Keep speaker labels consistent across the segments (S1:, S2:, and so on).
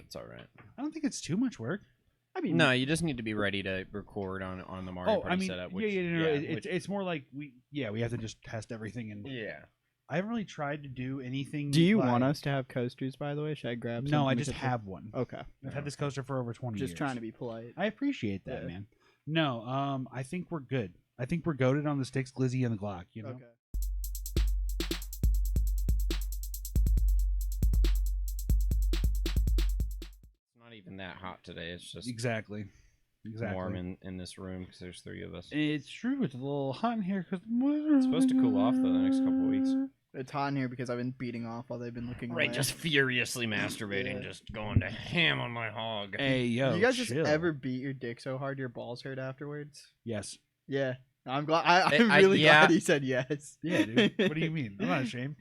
S1: It's all right.
S2: I don't think it's too much work.
S3: I mean,
S1: No, you just need to be ready to record on the Mario Party setup. Which,
S2: it's more like we have to just test everything and I haven't really tried to do anything.
S3: Do you want us to have coasters, by the way? Should I grab some?
S2: No, I just have one.
S3: Okay.
S2: I've had this coaster for over 20 years.
S3: Just trying to be polite.
S2: I appreciate that, man. No, I think we're good. I think we're goated on the sticks, Glizzy, and the Glock, you know?
S3: Okay.
S1: It's not even that hot today. It's just
S2: Exactly.
S1: warm in this room because there's 3 of us.
S2: It's true. It's a little hot in here because
S1: It's supposed to cool off, though, the next couple weeks.
S3: It's hot in here because I've been beating off while they've been looking
S1: Right,
S3: away.
S1: just furiously masturbating, just going to ham on my hog.
S2: Hey, yo,
S3: you guys
S2: chill.
S3: just ever beat your dick so hard your balls hurt afterwards?
S2: Yes.
S3: Yeah. I'm glad. I'm really glad he said yes.
S2: Yeah, dude. What do you mean? I'm not ashamed.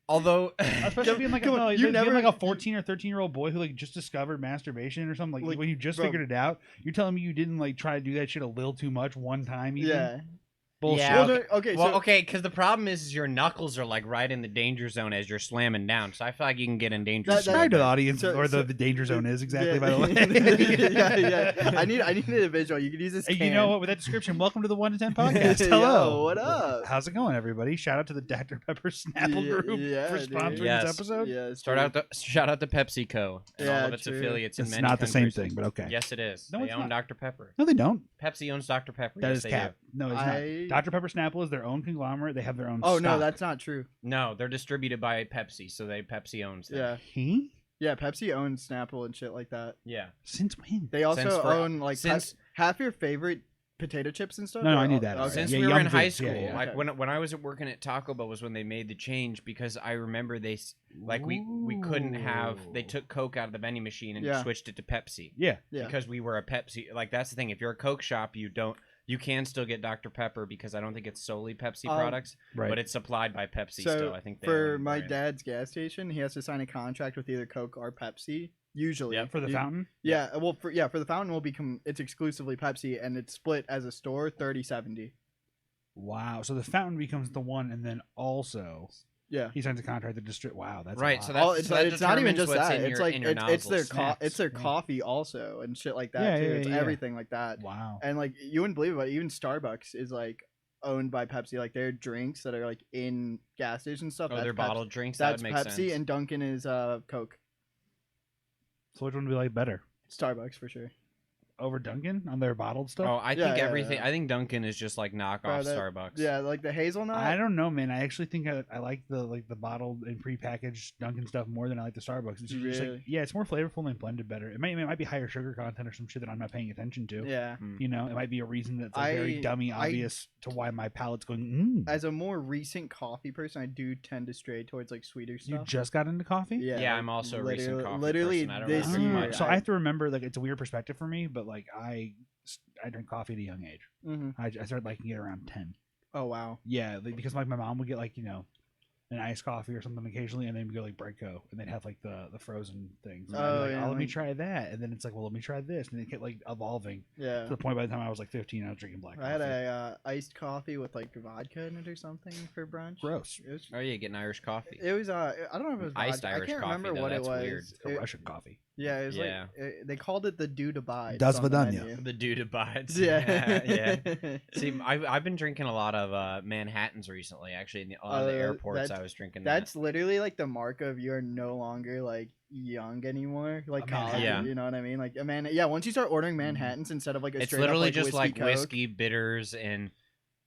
S1: Although,
S2: especially being like,
S3: Come on,
S2: no,
S3: you
S2: being
S3: never-
S2: like a 14 or 13-year-old boy who like just discovered masturbation or something. Like when you just
S3: bro.
S2: figured it out, you're telling me you didn't like try to do that shit a little too much one time. Even?
S3: Yeah.
S2: Bullshit.
S1: Yeah,
S3: Well, okay.
S1: well,
S3: So,
S1: okay, because the problem is your knuckles are like right in the danger zone as you're slamming down. So I feel like you can get in danger.
S2: Describe to the audience
S3: So-
S2: or the
S3: so-
S2: danger zone is exactly,
S3: yeah.
S2: by the way.
S3: yeah. I need a visual. You could use this.
S2: Hey,
S3: can.
S2: you know what? With that description, welcome to the 1 to 10 podcast.
S3: Yo,
S2: Hello.
S3: what up?
S2: How's it going, everybody? Shout out to the Dr. Pepper Snapple
S3: Yeah,
S2: group
S3: yeah,
S2: for
S3: dude.
S2: sponsoring
S1: Yes.
S2: this episode.
S3: Yeah.
S1: Shout out to PepsiCo and
S3: Yeah,
S1: all of its
S3: true.
S1: affiliates in
S2: It's
S1: many
S2: not the same
S1: countries.
S2: thing, but okay.
S1: Yes, it is.
S2: No,
S1: They
S2: it's
S1: own
S2: not.
S1: Dr. Pepper.
S2: No, they don't.
S1: Pepsi owns Dr. Pepper.
S2: That
S1: Yes,
S2: is
S1: they
S2: cap.
S1: do.
S2: No, it's not. Dr. Pepper Snapple is their own conglomerate. They have their own
S3: Oh no,
S2: stock.
S3: that's not true.
S1: No, they're distributed by Pepsi, so Pepsi owns them.
S3: Yeah. Yeah, Pepsi owns Snapple and shit like that.
S1: Yeah.
S2: Since when?
S3: They also
S1: Since for-
S3: own like
S1: since-
S3: half your favorite potato chips and stuff.
S2: No,
S3: or-
S2: I knew that
S3: okay.
S2: already.
S1: Since
S2: Yeah,
S1: we were
S2: Young
S1: in high
S2: Vids,
S1: school,
S2: yeah.
S1: like
S3: Okay.
S1: when I was working at Taco Bell was when they made the change because I remember like we couldn't have they took Coke out of the vending machine and
S3: Yeah.
S1: switched it to Pepsi
S2: Yeah.
S3: Yeah.
S1: because we were a Pepsi. Like that's the thing. If you're a Coke shop, you can still get Dr. Pepper because I don't think it's solely Pepsi products,
S2: Right.
S1: but it's supplied by Pepsi
S3: So
S1: still. I think they
S3: for
S1: own the
S3: my
S1: brand.
S3: dad's gas station, he has to sign a contract with either Coke or Pepsi. Usually,
S1: Yep.
S2: For the fountain?
S3: Yeah, well, for the fountain will become it's exclusively Pepsi, and it's split as a store 30-70.
S2: Wow. So the fountain becomes the one, and then also
S3: Yeah.
S2: he signs a contract to distribute. Wow, that's
S1: Right,
S2: A lot.
S1: so that's-
S3: Oh, it's
S1: that
S3: not even
S1: determines
S3: just
S1: what's
S3: that.
S1: in
S3: It's
S1: your-
S3: like
S1: in your
S3: it's their
S1: nozzles.
S3: it's their
S2: Snaps, yeah.
S3: coffee also and shit like that
S2: Yeah,
S3: too.
S2: yeah,
S3: It's
S2: yeah.
S3: everything like that.
S2: Wow.
S3: And like you wouldn't believe it, but even Starbucks is like owned by Pepsi. Like their drinks that are like in gas station stuff.
S1: Oh,
S3: that's
S1: their
S3: Pepsi.
S1: bottled drinks.
S3: That's
S1: that would make
S3: Pepsi,
S1: sense.
S3: and Dunkin' is Coke.
S2: So which one would be like better?
S3: Starbucks for sure.
S2: Over Dunkin' on their bottled stuff?
S1: Oh, I
S3: Yeah,
S1: think
S3: yeah,
S1: everything.
S3: yeah.
S1: I think Dunkin' is just like knockoff
S3: Bro,
S1: Starbucks.
S3: Yeah, like the hazelnut.
S2: I don't know, man. I actually think I like the bottled and prepackaged Dunkin' stuff more than I like the Starbucks. It's just like,
S3: Really?
S2: yeah, it's more flavorful and blended better. It might be higher sugar content or some shit that I'm not paying attention to.
S3: Yeah.
S2: You know, it might be a reason that's like very dummy obvious to why my palate's going.
S3: As a more recent coffee person, I do tend to stray towards like sweeter
S2: You
S3: stuff.
S2: just got into coffee?
S3: Yeah,
S1: Yeah,
S3: like,
S1: I'm also a recent coffee
S3: literally
S1: person. I don't
S3: this
S1: really
S3: year.
S1: drink
S2: Ah,
S1: much.
S2: so I have to remember, like, it's a weird perspective for me, but like I drink coffee at a young age.
S3: Mm-hmm.
S2: I started liking it around 10.
S3: Oh wow.
S2: Yeah, like, because like my mom would get like an iced coffee or something occasionally, and then we'd go like Breadco, and they'd have like the frozen things. And I'd be
S3: Oh,
S2: like,
S3: yeah,
S2: let me
S3: like-
S2: try that, and then it's like, well, let me try this, and it kept like evolving
S3: Yeah.
S2: to the point by the time I was like 15, I was drinking black coffee.
S3: I had a iced coffee with like vodka in it or something for brunch.
S2: Gross.
S3: It was.
S1: Oh yeah, getting Irish coffee.
S3: It was I don't know if it was
S1: Iced
S3: vodka.
S1: Irish
S3: I can't
S1: coffee,
S3: remember
S1: though,
S3: what
S1: that's
S3: it was.
S1: weird.
S2: It's like Russian coffee.
S3: Yeah, it was
S1: Yeah.
S3: like they called it the do to buy.
S2: Das
S3: on the
S2: Vidania.
S3: menu.
S1: The dude abides.
S3: Yeah.
S1: yeah. See, I've been drinking a lot of Manhattans recently. Actually, in a lot of the airports,
S3: that's-
S1: I was drinking.
S3: That's literally like the mark of you're no longer like young anymore, like
S2: A
S3: college.
S2: Manhattan.
S3: You know what I mean? Like a man. Yeah. Once you start ordering Manhattans instead of like a
S1: It's
S3: straight
S1: literally
S3: up,
S1: just like
S3: Coke,
S1: whiskey, bitters, and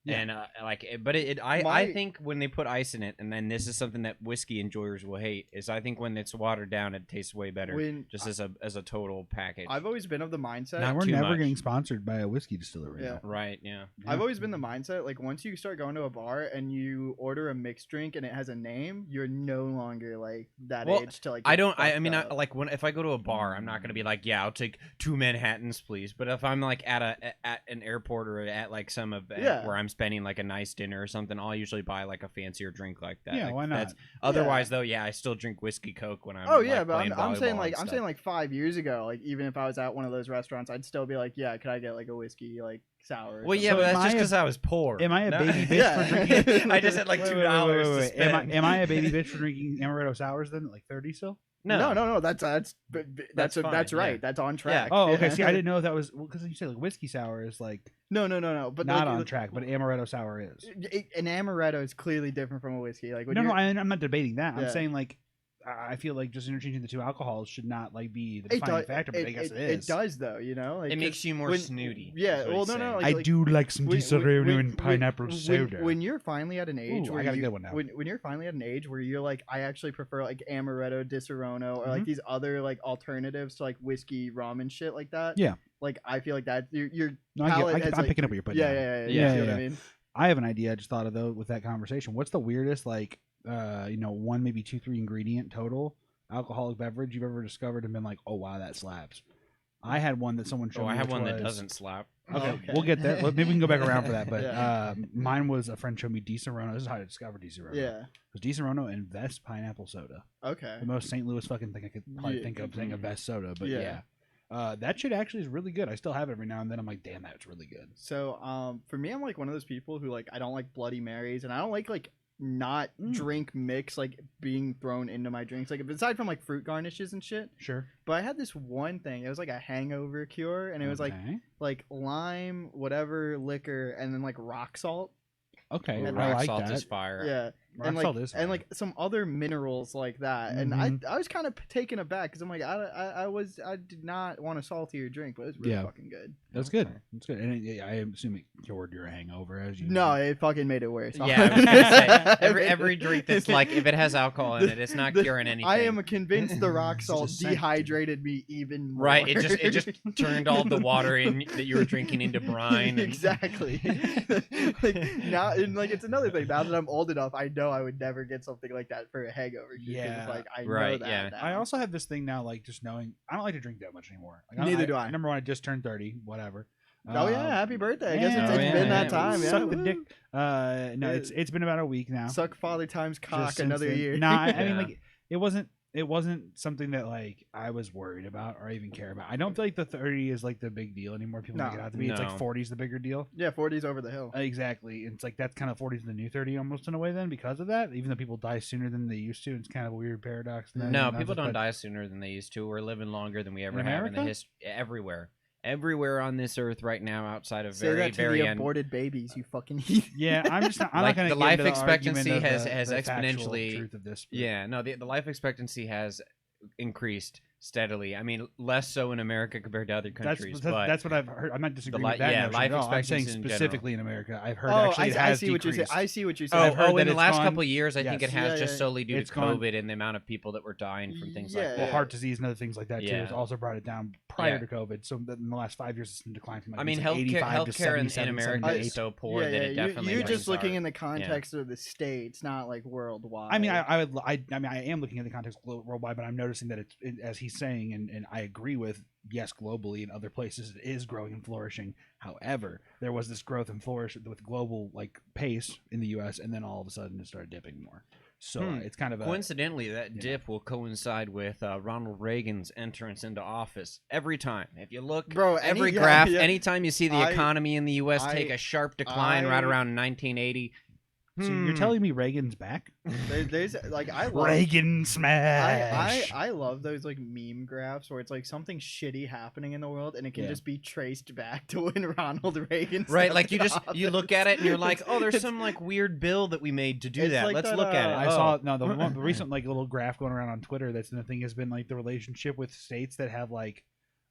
S3: Yeah.
S1: and like. But I
S3: My-
S1: think when they put ice in it, and then this is something that whiskey enjoyers will hate, is I think when it's watered down, it tastes way better.
S3: When
S1: Just as a total package.
S3: I've always been of the mindset.
S1: Not
S2: We're
S1: too
S2: never
S1: much.
S2: getting sponsored by a whiskey distillery.
S3: Yeah.
S1: Right. Yeah.
S3: I've always been the mindset like once you start going to a bar and you order a mixed drink and it has a name, you're no longer like that
S1: Well,
S3: age to like.
S1: I
S3: get
S1: don't. I
S3: fucked
S1: mean,
S3: up.
S1: like if I go to a bar, I'm not gonna be like, yeah, I'll take 2 Manhattans, please. But if I'm like at an airport or at like some event
S3: Yeah.
S1: where I'm spending like a nice dinner or something, I'll usually buy like a fancier drink like that.
S2: Yeah,
S1: Like,
S2: why not?
S1: that's- Otherwise, though, yeah, I still drink whiskey Coke when I'm.
S3: Oh yeah,
S1: like,
S3: but
S1: playing
S3: I'm saying
S1: volleyball
S3: like
S1: and
S3: I'm
S1: stuff.
S3: saying like 5 years ago, like even if I was at one of those restaurants, I'd still be like, yeah, could I get like a whiskey like sour? or
S1: Well, yeah,
S2: So
S1: but
S2: am
S1: that's just
S2: I a-
S1: because I was poor.
S2: Am I a
S1: No.
S2: baby bitch
S3: Yeah.
S2: for drinking?
S1: I just had like
S2: Wait,
S1: $2
S2: wait, wait,
S1: to
S2: wait.
S1: spend.
S2: Am I a baby bitch for drinking amaretto sours then? Like 30 still?
S1: No.
S3: That's
S1: fine,
S3: right.
S1: yeah.
S3: That's on track.
S2: Oh, okay.
S3: Yeah.
S2: See, I didn't know if that was because you say like whiskey sour is like
S3: No. But
S2: not
S3: like,
S2: on track, but amaretto sour is.
S3: An amaretto is clearly different from a whiskey. Like when
S2: No,
S3: you're,
S2: I'm not debating that. I'm
S3: Yeah.
S2: saying like I feel like just interchanging the two alcohols should not like be the defining factor, but I guess it is.
S3: It does though, you know. Like,
S1: It
S3: 'cause
S1: makes you more
S3: when-
S1: snooty.
S3: Yeah.
S1: is what
S3: Well,
S1: he's
S3: no.
S1: saying.
S3: Like,
S2: I do like some Disaronno and pineapple soda.
S3: When you're finally at an age
S2: Ooh,
S3: where
S2: I got a
S3: you,
S2: good one now.
S3: when you're finally at an age where you're like, I actually prefer like amaretto, Disaronno, or
S2: Mm-hmm.
S3: like these other like alternatives to like whiskey, rum, and shit like that.
S2: Yeah.
S3: Like I feel like that your
S2: No,
S3: palate has,
S2: I'm
S3: like,
S2: picking up what you're putting down.
S3: yeah.
S2: Yeah,
S3: You see what
S2: yeah.
S3: I mean?
S2: I have an idea I just thought of though with that conversation. What's the weirdest like 1, maybe 2, 3 ingredient total alcoholic beverage you've ever discovered and been like, oh wow, that slaps? I had one that someone showed me.
S1: I have
S2: which
S1: one that
S2: was-
S1: doesn't slap.
S2: Okay, we'll get there. Maybe we can go back around for that. But
S3: Yeah.
S2: mine was a friend showed me Disaronno. This is how I discovered Disaronno.
S3: Yeah.
S2: It was Disaronno and Vest pineapple soda.
S3: Okay.
S2: The most St. Louis fucking thing I could probably
S3: Yeah.
S2: think of saying a Vest soda. But
S3: Yeah.
S2: yeah. That shit actually is really good. I still have it every now and then. I'm like, damn, that's really good.
S3: So, for me, I'm like one of those people who like I don't like Bloody Marys, and I don't like not drink mix like being thrown into my drinks. Like aside from like fruit garnishes and shit.
S2: Sure.
S3: But I had this one thing. It was like a hangover cure, and it was like lime, whatever liquor, and then like rock salt.
S2: Okay,
S1: Ooh,
S2: I
S1: rock
S2: like
S1: salt
S2: that.
S1: is fire.
S3: Yeah.
S2: Rock
S3: and like
S2: salt is fire.
S3: and like some other minerals like that, and I was kind of taken aback because I'm like I did not want a saltier drink, but it was really
S2: Yeah.
S3: fucking good.
S2: That's good. That's good. And I assume it cured your hangover as you.
S3: No, it fucking made it worse.
S1: Yeah, I was gonna say, every drink that's like if it has alcohol in it, it's not curing anything.
S3: I am convinced the rock salt
S2: Just sent it.
S3: dehydrated me even more.
S1: Right, it just turned all the water in that you were drinking into brine. And...
S3: Exactly. Like now, and like it's another thing. Now that I'm old enough, I know I would never get something like that for a hangover. Just 'cause
S2: Yeah.
S3: it's like I know
S1: Right,
S3: that.
S1: yeah.
S3: now.
S2: I also have this thing now, like just knowing I don't like to drink that much anymore. Like,
S3: Neither do I.
S2: Number one, I just turned 30. Whatever.
S3: Oh yeah, happy birthday! I guess
S2: yeah,
S3: it's
S1: oh,
S3: been
S1: yeah,
S3: that time. Yeah.
S2: Suck the
S3: Woo.
S2: dick. No, it's been about a week now.
S3: Suck Father Time's
S2: Just
S3: cock
S2: since
S3: another
S2: then.
S3: year.
S2: Nah, I mean
S1: Yeah.
S2: like it wasn't something that like I was worried about or even care about. I don't feel like the 30 is like the big deal anymore. People make it
S3: No.
S2: out to be. It's like
S1: No.
S2: 40 is the bigger deal.
S3: Yeah, 40's over the hill.
S2: Exactly. It's like that's kind of 40 is the new 30 almost in a way then because of that. Even though people die sooner than they used to, it's kind of a weird paradox.
S1: No, people don't die sooner than they used to. We're living longer than we ever
S2: In
S1: have in the
S2: America?
S1: history. Everywhere on this earth right now, outside of
S3: Say
S1: very,
S3: that to
S1: very
S3: the
S1: end.
S3: aborted babies, you fucking heathen.
S2: Yeah, I'm just not. I'm
S1: Like,
S2: not going
S1: the
S2: to
S1: life
S2: get into the
S1: expectancy
S2: argument of
S1: has
S2: the factual
S1: exponentially-
S2: truth of this. but-
S1: Yeah, no, the life expectancy has increased steadily. I mean, less so in America compared to other countries, but
S2: that's what I've heard. I'm not disagreeing
S1: li-
S2: with that
S1: yeah,
S2: notion
S1: life
S2: at all. I'm saying
S1: expectancy in general.
S2: specifically in America, I've heard
S3: Oh,
S2: actually it
S3: I
S2: has
S3: see what you're saying.
S2: decreased.
S3: I see what you're saying.
S2: I've heard
S1: in
S2: that
S1: the
S2: it's
S1: last
S2: gone-
S1: couple of years, I think
S2: yes.
S1: it has
S3: Yeah,
S1: just
S3: yeah.
S1: solely due
S2: It's
S1: to
S2: gone-
S1: COVID and the amount of people that were dying from things like
S3: Yeah.
S2: Well,
S1: that.
S2: heart disease and other things like that too
S1: Yeah.
S2: has also brought it down prior
S1: Yeah.
S2: to COVID. So in the last 5 years, it's been declining from like
S1: I mean,
S2: it's like 85 to
S1: healthcare in
S2: 77,
S1: America
S2: 78.
S1: is so poor
S3: Yeah,
S1: that
S3: yeah,
S1: it definitely.
S3: you're just
S1: brings
S3: looking
S1: our-
S3: in the context of the states, not like worldwide.
S2: I mean, I mean, I am looking at the context worldwide, but I'm noticing that as he's saying, and I agree with. Yes, globally in other places it is growing and flourishing. However, there was this growth and flourish with global like pace in the U.S., and then all of a sudden it started dipping more. So it's kind of a
S1: Coincidentally, that dip will coincide with Ronald Reagan's entrance into office every time. If you look,
S3: Bro,
S1: every
S3: yeah,
S1: graph,
S3: yeah.
S1: anytime you see the
S3: I-
S1: economy in the U.S. take
S3: I-
S1: a sharp decline right
S3: I-
S1: around 1980.
S2: So you're telling me Reagan's back?
S3: there's like I love
S2: Reagan smash.
S3: I love those like meme graphs where it's like something shitty happening in the world and it can
S2: Yeah.
S3: just be traced back to when Ronald Reagan
S1: Right,
S3: stepped
S1: like you
S3: into
S1: just you look
S3: office.
S1: at it and you're like, oh, there's
S3: It's-
S1: some like weird bill that we made to do
S3: It's
S1: that.
S3: like
S1: Let's
S3: that,
S1: look at it.
S2: I
S1: Oh.
S2: saw the recent like little graph going around on Twitter. That's the thing has been like the relationship with states that have like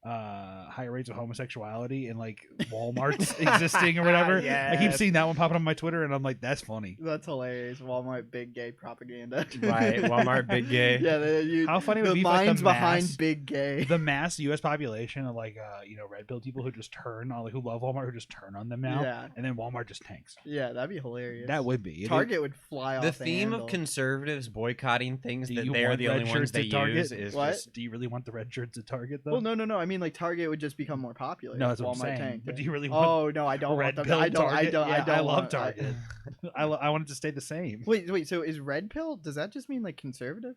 S2: higher rates of homosexuality and like Walmart's existing or whatever. I keep
S3: Yes.
S2: seeing that one popping on my Twitter, and I'm like, that's funny.
S3: That's hilarious. Walmart big gay propaganda.
S1: Right, Walmart big gay.
S3: Yeah,
S2: How funny would it
S3: the
S2: be if, like, the
S3: minds behind
S2: mass-
S3: big gay.
S2: The mass U.S. population of like red pill people who just turn on, like who love Walmart, who just turn on them now,
S3: Yeah,
S2: and then Walmart just tanks.
S3: yeah, that'd be hilarious.
S2: That would be
S3: Target would fly off
S1: The
S3: the
S1: theme
S3: handle.
S1: of conservatives boycotting things
S2: Do
S1: that
S2: you
S1: they are
S2: want
S1: the
S2: red
S1: only ones
S2: shirts
S1: they
S2: at Target?
S1: use is
S3: What?
S1: just
S2: Do you really want the red shirts at Target though?
S3: Well, no. I mean, like Target would just become more popular.
S2: No,
S3: if
S2: that's what I'm
S3: Walmart
S2: saying.
S3: tanked
S2: But
S3: it.
S2: do you really want
S3: Oh no, I don't
S2: red
S3: want them.
S2: pill
S3: I don't.
S2: Target?
S3: I
S2: I love
S3: want-
S2: Target. I want it to stay the same.
S3: Wait. So is red pill? Does that just mean like conservative?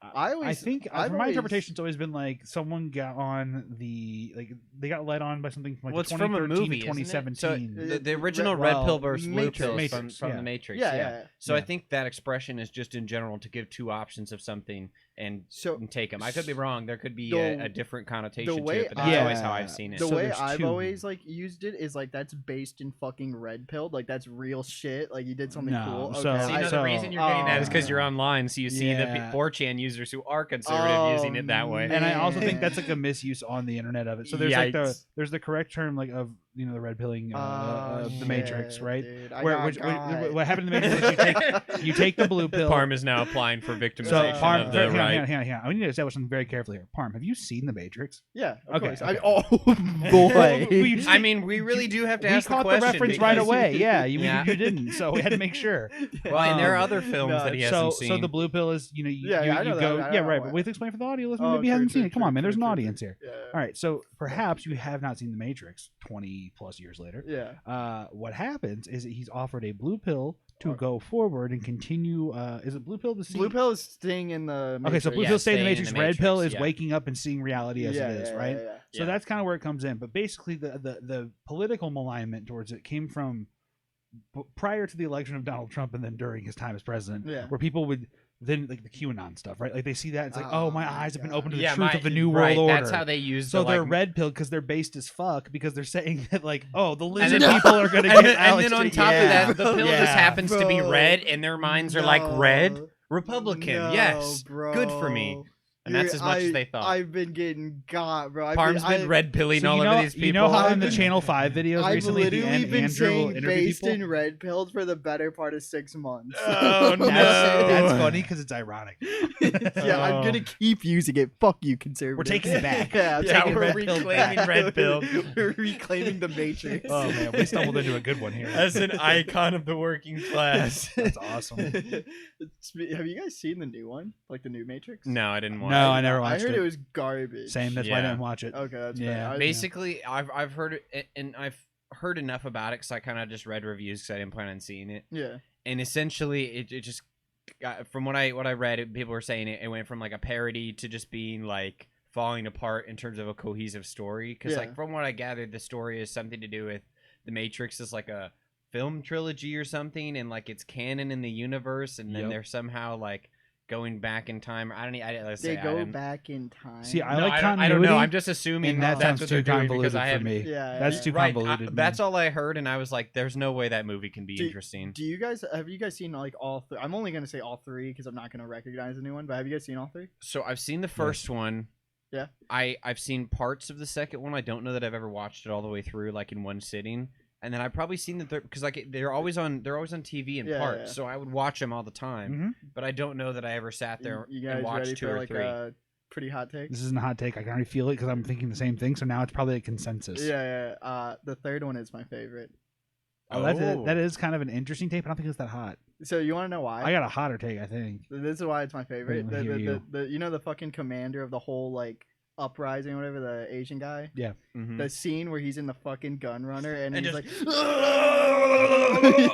S3: I
S2: think
S3: I've
S2: from my
S3: always-
S2: interpretation, it's always been like someone got on they got led on by something from like
S1: well, it's
S2: the
S1: from a
S2: 2013
S1: movie,
S2: to
S1: isn't it?
S2: 2017.
S1: So the original
S3: Well,
S1: red pill versus blue
S3: Matrix.
S1: pill is
S2: Matrix,
S1: from
S2: yeah.
S1: the Matrix.
S3: Yeah.
S1: So I
S2: Yeah.
S1: think that expression is just in general to give two options of something, and
S3: So
S1: take them. I could be wrong. There could be
S3: The-
S1: a different connotation
S3: the
S1: to
S3: way
S1: it, but that's
S2: I-
S1: always how I've seen it.
S3: the
S2: So
S3: way
S2: there's
S3: I've
S2: two.
S3: always like used it is like that's based in fucking red pilled. Like that's real shit. Like you did something
S2: No,
S3: cool.
S2: so-
S3: Okay,
S1: See,
S2: I-
S1: no,
S2: so-
S1: the reason you're getting that is because
S3: Oh.
S1: you're online, so you see the
S2: Yeah.
S1: 4chan users who are conservative using it that way.
S2: And I also think
S3: Man.
S2: that's like a misuse on the internet of it. So there's like
S1: Yikes.
S2: there's the correct term like of the red pilling of the Matrix,
S3: shit,
S2: right?
S3: dude. I
S2: Where
S3: got
S2: which,
S3: got.
S2: what happened in the Matrix is you take the blue pill.
S1: Parm is now applying for
S2: So
S1: victimization
S2: Parm,
S1: of the
S2: hang on,
S1: right.
S2: hang on, hang on. We need to establish something very carefully here. Parm, have you seen the Matrix?
S3: Yeah, of
S2: Okay,
S3: course.
S2: okay.
S3: Oh boy.
S2: We-
S1: I mean, we really do have to
S2: we
S1: ask
S2: caught
S1: the question
S2: reference right
S1: because-
S2: away. Yeah,
S1: Yeah.
S2: you didn't, so we had to make sure.
S1: Well, and there are
S2: Um,
S1: other films
S3: no,
S1: that he
S2: So
S1: hasn't seen.
S2: so the blue pill is you
S3: Yeah, yeah, I know
S2: you
S3: that.
S2: go
S3: I know
S2: yeah
S3: that
S2: right,
S3: one.
S2: but we have to explain for the audio listener
S3: Oh,
S2: maybe you
S3: true,
S2: haven't seen
S3: true,
S2: it. Come on,
S3: true,
S2: man. There's
S3: true,
S2: an
S3: true,
S2: audience
S3: true.
S2: here.
S3: Yeah.
S2: All right, so perhaps you have not seen the Matrix 20 plus years later.
S3: Yeah.
S2: What happens is that he's offered a blue pill to
S3: Oh.
S2: go forward and continue. Is it blue pill to see?
S3: Blue pill is staying in the.
S2: Okay, so
S3: Matrix.
S2: blue
S1: Yeah,
S2: pill staying in the
S1: staying in
S2: Matrix.
S1: the
S2: Red pill
S1: Matrix,
S2: is
S1: yeah.
S2: waking up and seeing reality as
S3: Yeah,
S2: it is,
S3: yeah,
S2: right?
S3: yeah, yeah.
S2: So
S1: Yeah.
S2: that's kind of where it comes in. But basically, the political malignment towards it came from prior to the election of Donald Trump and then during his time as president,
S3: Yeah.
S2: where people would then like the QAnon stuff, right? Like they see that it's like, oh, my
S3: my
S2: eyes have been
S3: God.
S2: opened to the
S1: yeah,
S2: truth of the new world
S1: right,
S2: order.
S1: That's how they use.
S2: So
S1: the,
S2: they're
S1: like,
S2: red pilled because they're based as fuck because they're saying that like, oh, the lizard
S1: then-
S2: people are gonna
S1: And
S2: get
S1: then on
S2: Alex
S1: top
S2: to-
S1: of
S2: yeah.
S1: that, the pill
S2: Yeah.
S1: just happens to be
S3: Bro.
S1: red, and their minds are like red.
S3: No.
S1: Republican,
S3: No,
S1: yes,
S3: bro.
S1: good for me. And that's as much as they thought.
S3: I've been getting got, bro.
S1: Parm's been red pilling
S2: So
S1: all
S2: you know,
S1: over these people.
S2: you know how in the
S3: I've-
S2: Channel 5 videos
S3: I've
S2: recently at the
S3: literally
S2: end,
S3: been
S2: Andrew will
S3: saying
S2: interview
S3: based
S2: people?
S3: in red pills for the better part of 6 months.
S1: Oh, no.
S2: That's funny because it's ironic.
S3: Yeah, I'm gonna keep using it. Fuck you, conservative.
S2: We're taking it back.
S3: Yeah, I'm
S1: Yeah,
S3: taking
S1: we're
S3: red pill
S1: reclaiming
S3: back.
S1: red pill.
S3: We're reclaiming the Matrix.
S2: Oh man, we stumbled into a good one here.
S1: As an icon of the working class.
S2: That's awesome.
S3: Have you guys seen the new one, like the new Matrix?
S1: No, I didn't watch
S2: No,
S1: it.
S2: I never
S3: I
S2: watched
S3: heard
S2: it.
S3: it was garbage.
S2: Same. That's why I
S1: Yeah.
S2: didn't watch it.
S3: Okay, that's
S2: Yeah.
S3: fair.
S1: Basically, I've heard it, and I've heard enough about it because I kind of just read reviews because I didn't plan on seeing it.
S3: Yeah.
S1: And essentially, it just got, from what I read, people were saying it went from like a parody to just being like falling apart in terms of a cohesive story. Because
S3: Yeah.
S1: like from what I gathered, the story is something to do with the Matrix is like a film trilogy or something, and like it's canon in the universe, and then
S2: Yep.
S1: they're somehow like going back in time. I don't. Let's
S3: They
S1: say,
S3: go
S1: I didn't-
S3: back in time.
S2: See, I
S1: No,
S2: like
S1: I don't know.
S2: continuity,
S1: I'm just assuming
S2: and that
S1: that's
S2: sounds
S1: what
S2: too
S1: they're doing
S2: convoluted
S1: because I
S2: for
S1: have.
S2: me.
S3: Yeah,
S2: That's
S3: yeah.
S2: too
S1: Right,
S2: convoluted.
S1: that's all I heard, and I was like, "There's no way that movie can be
S3: Do-
S1: interesting."
S3: Do you guys have you guys seen like all three? I'm only gonna say all three because I'm not gonna recognize a new one. But have you guys seen all three?
S1: So I've seen the first one.
S3: Yeah.
S1: I've seen parts of the second one. I don't know that I've ever watched it all the way through, like in one sitting. And then I've probably seen the third because like they're always on TV in
S3: Yeah,
S1: parts,
S3: yeah.
S1: so I would watch them all the time.
S2: Mhm.
S1: But I don't know that I ever sat there
S3: You guys
S1: and watched
S3: ready
S1: 2
S3: for
S1: or
S3: like
S1: 3.
S3: a pretty hot take?
S2: This isn't a hot take. I can already feel it because I'm thinking the same thing. So now it's probably a consensus.
S3: Yeah, yeah. The third one is my favorite.
S2: Oh, that is kind of an interesting take, but I don't think it's that hot.
S3: So you want to know why?
S2: I got a hotter take, I think.
S3: This is why it's my favorite.
S2: Wait, let me hear you.
S3: You know the fucking commander of the whole like uprising, or whatever, the Asian guy.
S1: Mhm.
S3: The scene where he's in the fucking gun runner and,
S1: And
S3: he's
S1: just-
S3: like,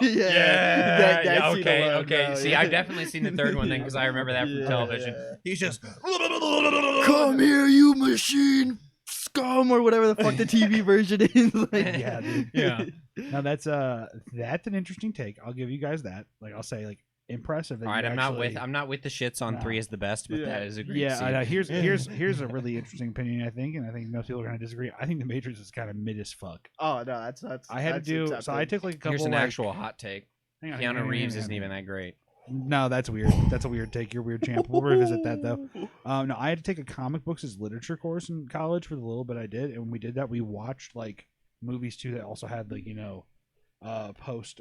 S1: Yeah,
S3: that
S1: yeah,
S3: scene
S1: okay,
S3: alone,
S1: okay.
S3: bro,
S1: See,
S3: yeah.
S1: I've definitely seen the third one then because I remember that from
S3: Yeah,
S1: television.
S3: yeah.
S1: He's just
S3: Come here, you machine scum, or whatever the fuck the TV version is. Like,
S2: Yeah, dude.
S1: Yeah.
S2: Now that's an interesting take. I'll give you guys that. Like I'll say like impressive. That
S1: All right,
S2: you
S1: I'm
S2: actually-
S1: not with the shits on
S2: No.
S1: 3 is the best, but
S3: Yeah.
S1: that is a great
S2: Yeah,
S1: scene.
S2: here's a really interesting opinion. I think, and I think most people are gonna disagree. I think the Matrix is kind of mid as fuck.
S3: oh no, that's
S2: I had to
S3: that's
S2: do so.
S3: accepted.
S2: I took like a couple.
S1: Here's an
S2: like,
S1: actual hot take.
S2: hang on, hang on, hang
S1: Keanu
S2: on,
S1: Reeves
S2: hang on.
S1: isn't even that great.
S2: No, that's weird. That's a weird take. You're a weird champ. We'll revisit that though. No, I had to take a comic books as literature course in college for the little bit I did, and when we did that, we watched like movies too that also had like post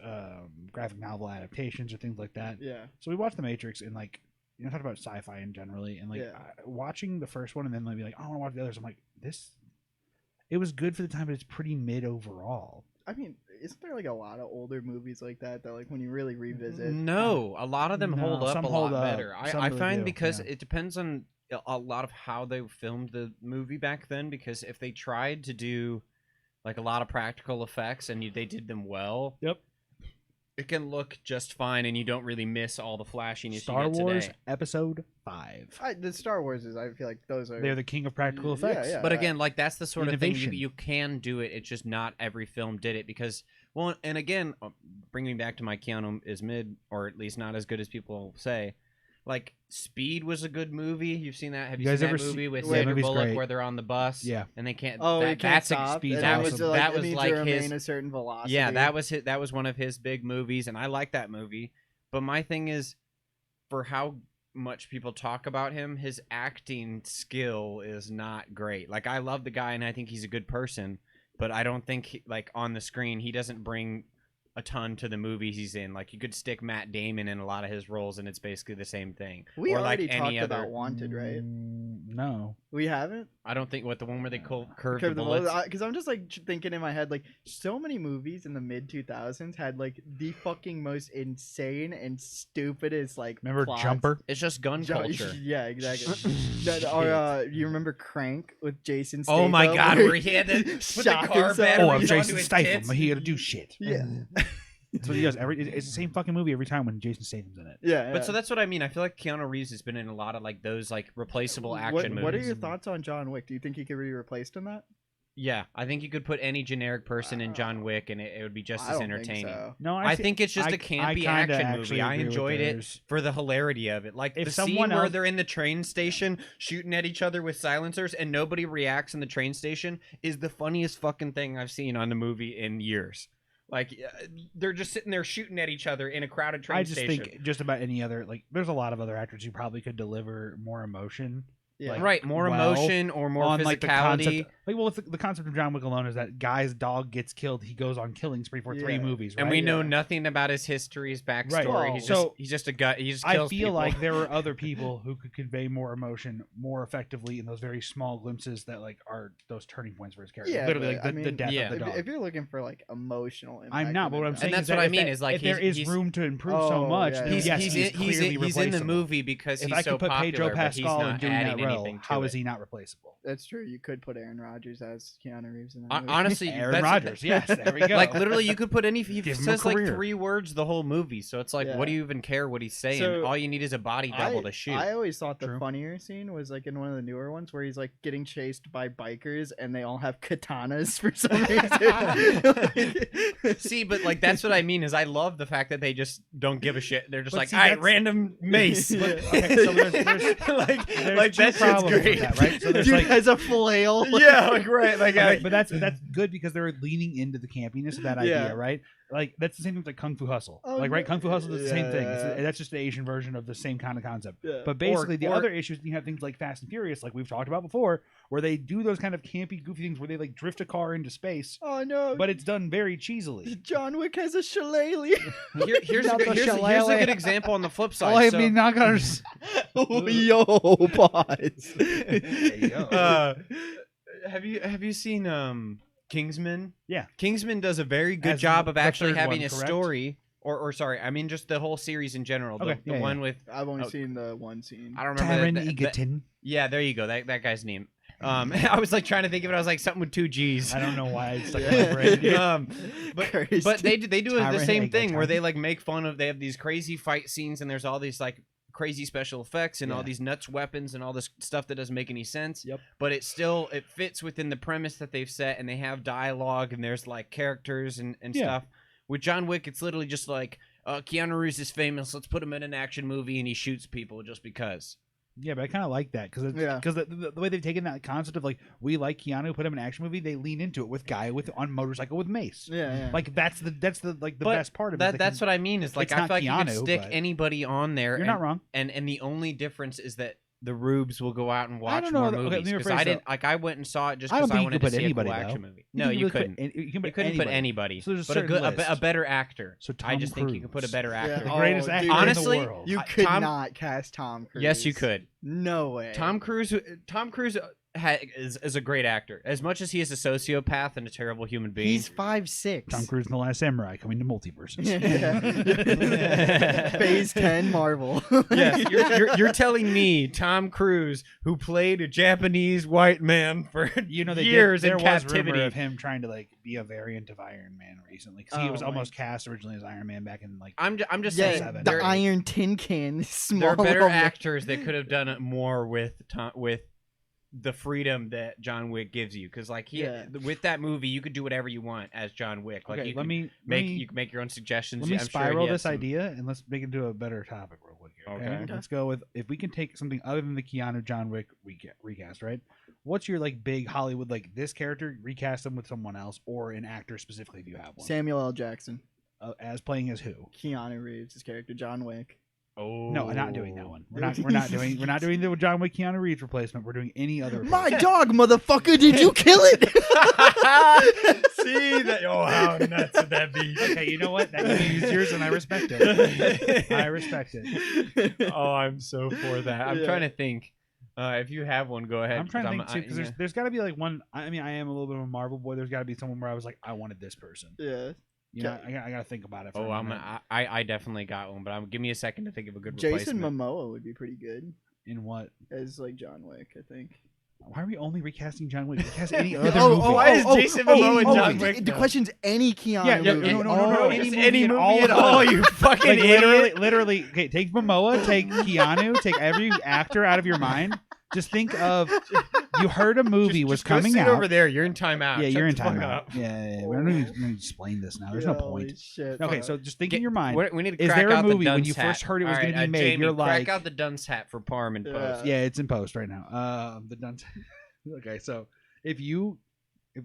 S2: graphic novel adaptations or things like that.
S3: Yeah.
S2: So we watched The Matrix and like talked about sci-fi and generally, and like
S3: Yeah.
S2: watching the first one and then like be like, I want to watch the others. I'm like, this. It was good for the time, but it's pretty mid overall.
S3: I mean, isn't there like a lot of older movies like that that like when you really revisit?
S1: No, a lot of them hold
S2: No,
S1: up
S2: some
S1: a
S2: hold
S1: lot
S2: up.
S1: better.
S2: Some
S1: I
S2: really
S1: find
S2: do,
S1: because
S2: yeah.
S1: it depends on a lot of how they filmed the movie back then. Because if they tried to do like a lot of practical effects and they did them well,
S2: Yep.
S1: it can look just fine, and you don't really miss all the flashiness
S2: Star
S1: you get
S2: Wars
S1: today.
S2: Episode 5.
S3: The Star Wars is. I feel like those are.
S2: They're the king of practical
S3: Yeah,
S2: effects.
S3: yeah.
S1: But again, like that's the sort of thing
S2: Innovation.
S1: you can do it. It's just not every film did it because, well, and again, bringing back to my Keanu is mid, or at least not as good as people say. Like Speed was a good movie. You've seen that? Have
S2: You
S1: you
S2: guys
S1: seen that
S2: ever see-
S1: movie with
S2: Yeah, that
S1: Sandra
S2: movie's
S1: Bullock
S2: great.
S1: where they're on the bus?
S2: Yeah.
S1: and they can't.
S3: Oh,
S1: that,
S3: you can't
S1: that's
S3: stop.
S2: Speed's
S3: and
S1: that
S3: it
S1: was
S2: awesome.
S3: like,
S1: that
S3: it
S1: was
S3: needs
S1: like
S3: to remain
S1: his.
S3: a certain velocity.
S1: Yeah, that was one of his big movies, and I like that movie. But my thing is, for how much people talk about him, his acting skill is not great. Like I love the guy, and I think he's a good person, but I don't think like on the screen he doesn't bring a ton to the movies he's in. Like you could stick Matt Damon in a lot of his roles, and it's basically the same thing.
S3: We
S1: or
S3: already
S1: like any
S3: talked
S1: other.
S3: about Wanted, right?
S2: No.
S3: We haven't.
S1: I don't think what the one where they curve the bullets.
S3: Because I'm just like thinking in my head, like so many movies in the mid 2000s had like the fucking most insane and stupidest like.
S2: Remember
S3: plots.
S2: Jumper?
S1: It's just gun culture.
S3: Yeah, exactly. Or you remember Crank with Jason Statham?
S1: Oh my God, where he had to put the
S3: Shock
S1: car
S3: himself.
S1: batteries
S2: Oh, I'm
S1: onto
S2: Jason
S1: his
S2: Statham.
S1: tits.
S2: He got to do shit.
S3: Yeah.
S2: That's what he does. It's the same fucking movie every time when Jason Statham's in it.
S3: Yeah,
S1: But so that's what I mean. I feel like Keanu Reeves has been in a lot of like those like replaceable action movies.
S3: What are your thoughts on John Wick? Do you think he could be replaced in that?
S1: Yeah, I think you could put any generic person in John Wick and it would be just
S3: I
S1: as
S3: don't think
S1: entertaining.
S3: so.
S2: No,
S1: I think it's just a campy
S2: kinda
S1: action
S2: actually
S1: movie. I
S2: agree with
S1: enjoyed it
S2: theirs.
S1: for the hilarity of it. Like
S2: If
S1: the scene
S2: someone
S1: where
S2: else-
S1: they're in the train station shooting at each other with silencers and nobody reacts in the train station is the funniest fucking thing I've seen on the movie in years. Like they're just sitting there shooting at each other in a crowded train
S2: I just
S1: station.
S2: think just about any other there's a lot of other actors who probably could deliver more emotion.
S3: Yeah.
S2: Like,
S1: right, more
S2: well,
S1: emotion or more
S2: on
S1: physicality.
S2: like the concept, the concept of John Wick alone is that guy's dog gets killed. He goes on killing spree for 3
S3: Yeah.
S2: movies, right?
S1: And we know
S3: Yeah.
S1: nothing about his history, his backstory.
S2: Right.
S3: Well,
S1: He's just a guy. He just
S2: I
S1: kills
S2: feel
S1: people.
S2: like there are other people who could convey more emotion more effectively in those very small glimpses that like are those turning points for his character.
S3: Yeah,
S2: Literally,
S3: but,
S2: like the
S3: I mean,
S2: death
S1: yeah.
S2: of the dog.
S3: If you're looking for like emotional impact,
S2: I'm not, but what I'm saying
S1: that's
S2: is that
S1: what I
S2: if
S1: mean
S2: that-
S1: is, like,
S2: if there is
S1: he's-
S2: room to improve so
S3: Oh,
S2: much,
S3: yeah,
S2: then
S3: yeah.
S2: yes, he's clearly
S1: he's in the
S2: replaceable.
S1: movie because
S2: If
S1: he's
S2: I
S1: so
S2: could put
S1: popular,
S2: Pedro
S1: but he's
S2: Pascal
S1: not
S2: and doing
S1: adding
S2: that role,
S1: anything to
S2: how
S1: it.
S2: is he not replaceable?
S3: That's true. You could put Aaron Rodgers as Keanu Reeves in that movie.
S1: Honestly,
S2: Aaron
S1: that's-
S2: Rodgers, yes, there we go.
S1: Like literally, you could put any. He
S2: Give him a
S1: says like
S2: career.
S1: 3 words the whole movie, so it's like,
S3: Yeah.
S1: what do you even care what he's saying?
S3: So,
S1: All you need is a body double to shoot.
S3: I always thought the
S2: True.
S3: funnier scene was like in one of the newer ones where he's like getting chased by bikers and they all have katanas for some reason.
S1: See, but like that's what I mean is I love the fact that they just don't give a shit. They're just
S2: But
S1: like,
S2: see,
S1: all right,
S2: that's-
S1: random mace.
S3: Yeah.
S2: Okay, so there's
S1: like
S2: there's
S1: that
S2: two
S1: shit's
S2: problems with
S1: great.
S2: that, right? So there's
S3: Dude
S2: like
S3: has a flail.
S1: Yeah, like right, like
S2: okay, but that's good because they're leaning into the campiness of that idea,
S3: Yeah.
S2: right? Like that's the same thing with like Kung Fu Hustle.
S3: Oh,
S2: like right,
S3: yeah.
S2: Kung Fu Hustle does the same thing.
S3: Yeah.
S2: That's just the Asian version of the same kind of concept.
S3: Yeah.
S2: But basically, the
S1: or-
S2: other issues you have things like Fast and Furious, like we've talked about before, where they do those kind of campy, goofy things where they like drift a car into space,
S3: Oh no!
S2: but it's done very cheesily.
S3: John Wick has a shillelagh.
S1: here's a
S2: Not
S1: good,
S2: the
S1: here's a
S2: shillelagh.
S1: good example on the flip side.
S2: Oh, I
S1: So-
S2: mean, not gonna.
S3: Oh, yo, boys.
S2: There you go.
S1: Have you seen Kingsman?
S2: Yeah.
S1: Kingsman does a very good
S2: As
S1: job of
S2: the
S1: actually
S2: third
S1: having
S2: one,
S1: a
S2: correct?
S1: story. Or sorry, I mean just the whole series in general. The,
S2: Okay,
S1: the
S2: yeah,
S1: one with
S3: I've only
S1: Oh.
S3: seen the one scene.
S1: I don't remember
S2: Taron
S1: the-
S2: Egerton.
S1: yeah, there you go. That guy's name. I was like trying to think of it. I was like something with 2 G's.
S2: I don't know why it's stuck
S3: Yeah.
S2: in my brain.
S1: But
S3: Christ.
S1: they do the
S2: Taron
S1: same thing where
S2: Egerton.
S1: they like make fun of. They have these crazy fight scenes and there's all these like crazy special effects and all
S2: Yeah.
S1: these nuts weapons and all this stuff that doesn't make any sense.
S2: Yep.
S1: But it fits within the premise that they've set and they have dialogue and there's like characters and
S2: Yeah.
S1: stuff. With John Wick, it's literally just like Keanu Reeves is famous. Let's put him in an action movie and he shoots people just because.
S2: Yeah, but I kind of like that because
S3: Yeah.
S2: the way they've taken that concept of like we like Keanu, put him in an action movie, they lean into it with guy on motorcycle with mace.
S3: Yeah.
S2: Like that's the like the
S1: But
S2: best part of
S1: that.
S2: it.
S1: That's what I mean. Is like
S2: It's
S1: I
S2: not
S1: feel like you
S2: Keanu,
S1: could stick
S2: but-
S1: anybody on there.
S2: You're
S1: and,
S2: not wrong.
S1: And the only difference is that the rubes will go out and watch
S2: don't know.
S1: more
S2: Okay, let me
S1: movies because
S2: rephrase
S1: I
S2: that.
S1: didn't like. I went and saw it just
S2: I don't
S1: because I
S2: think you
S1: wanted
S2: could
S1: to
S2: put
S1: see
S2: anybody,
S1: a cool
S2: though.
S1: action movie.
S2: You
S1: No,
S2: can
S1: you
S2: really put
S1: couldn't.
S2: you can put
S1: You couldn't put anybody.
S2: So there's a
S1: but a
S2: certain
S1: good,
S2: list.
S1: a better actor.
S2: So
S1: I
S2: Tom
S1: just think you could put a
S2: Cruise.
S1: better actor.
S2: The
S3: Oh,
S2: greatest
S3: dude.
S2: actor
S1: Honestly,
S2: in the world.
S3: You
S1: I-
S3: could
S1: Tom-
S3: not cast Tom Cruise.
S1: Yes, you could.
S3: No way.
S1: Tom Cruise is a great actor. As much as he is a sociopath and a terrible human being.
S3: He's 5'6".
S2: Tom Cruise in The Last Samurai coming to multiverses.
S3: Yeah. Phase 10 Marvel.
S1: Yes, you're telling me Tom Cruise, who played a Japanese white man for
S2: You know, they
S1: years
S2: did, there
S1: in
S2: was
S1: captivity.
S2: rumor of him trying to like be a variant of Iron Man recently because he
S3: Oh
S2: was
S3: my-
S2: almost cast originally as Iron Man back in like.
S1: I'm just
S3: Yeah,
S1: saying
S2: Seven.
S3: the
S1: there,
S3: Iron Tin Can.
S1: there
S3: Small
S1: are better
S3: little-
S1: actors that could have done it more with the freedom that John Wick gives you, because like with that movie you could do whatever you want as John Wick. Like
S2: Okay,
S1: you
S2: let
S1: can
S2: me
S1: you can make your own suggestions.
S2: Let me
S1: I'm sure
S2: spiral
S1: he had
S2: this
S1: some-
S2: idea and let's make it into a better topic real quick here. Okay?
S1: Okay.
S2: Let's go with, if we can take something other than the Keanu John Wick recast, right? What's your like big Hollywood, like this character, recast them with someone else or an actor specifically if you have one?
S3: Samuel L. Jackson,
S2: As playing as who?
S3: Keanu Reeves, his character John Wick.
S1: Oh
S2: No, I'm not doing that one. We're not doing the John Wick Keanu Reeves replacement. We're doing any other.
S3: My dog, motherfucker! Did you kill it?
S1: See that? Oh, how nuts would that be?
S2: Okay, you know what? That can be yours, and I respect it. I respect it.
S1: Oh, I'm so for that. I'm
S3: Yeah.
S1: trying to think. If you have one, go ahead.
S2: I'm trying to
S1: 'cause
S2: think too, because there's got to be like one. I mean, I am a little bit of a Marvel boy. There's got to be someone where I was like, I wanted this person.
S3: Yeah.
S2: You know, I got to think about it. For
S1: Oh,
S2: a minute.
S1: I definitely got one, but give me a second to think of a good
S3: Jason
S1: replacement.
S3: Momoa would be pretty good
S2: In what?
S3: as like John Wick, I think.
S2: Why are we only recasting John Wick? Recast any other
S3: Oh,
S2: movie.
S1: Why is Jason Momoa and John Wick,
S3: The
S1: though?
S3: question's any Keanu
S2: Yeah,
S3: movie.
S2: no,
S1: It's
S2: any
S1: any
S2: movie
S1: movie,
S2: at all
S1: at
S2: of
S1: all.
S2: them.
S1: You fucking
S2: Like
S1: idiot.
S2: literally. Okay, take Momoa, take Keanu, take every actor out of your mind. Just think of, you heard a movie was
S1: Just go
S2: coming
S1: sit
S2: out.
S1: over there. You're in timeout.
S2: Yeah,
S1: Shut
S2: you're in
S1: the fuck
S2: timeout.
S1: up.
S2: Yeah. We don't need to explain this now. There's no
S3: Holy
S2: point.
S3: Shit.
S2: Okay, so just think in your mind.
S1: We need to
S2: Is
S1: crack
S2: there a
S1: out the
S2: movie when
S1: dunce
S2: you
S1: hat.
S2: first heard it was
S1: All
S2: going to
S1: right,
S2: be made?
S1: Jamie,
S2: You're like,
S1: crack out the dunce hat for Parm and post.
S2: yeah, it's in post right now. The done. Okay, so if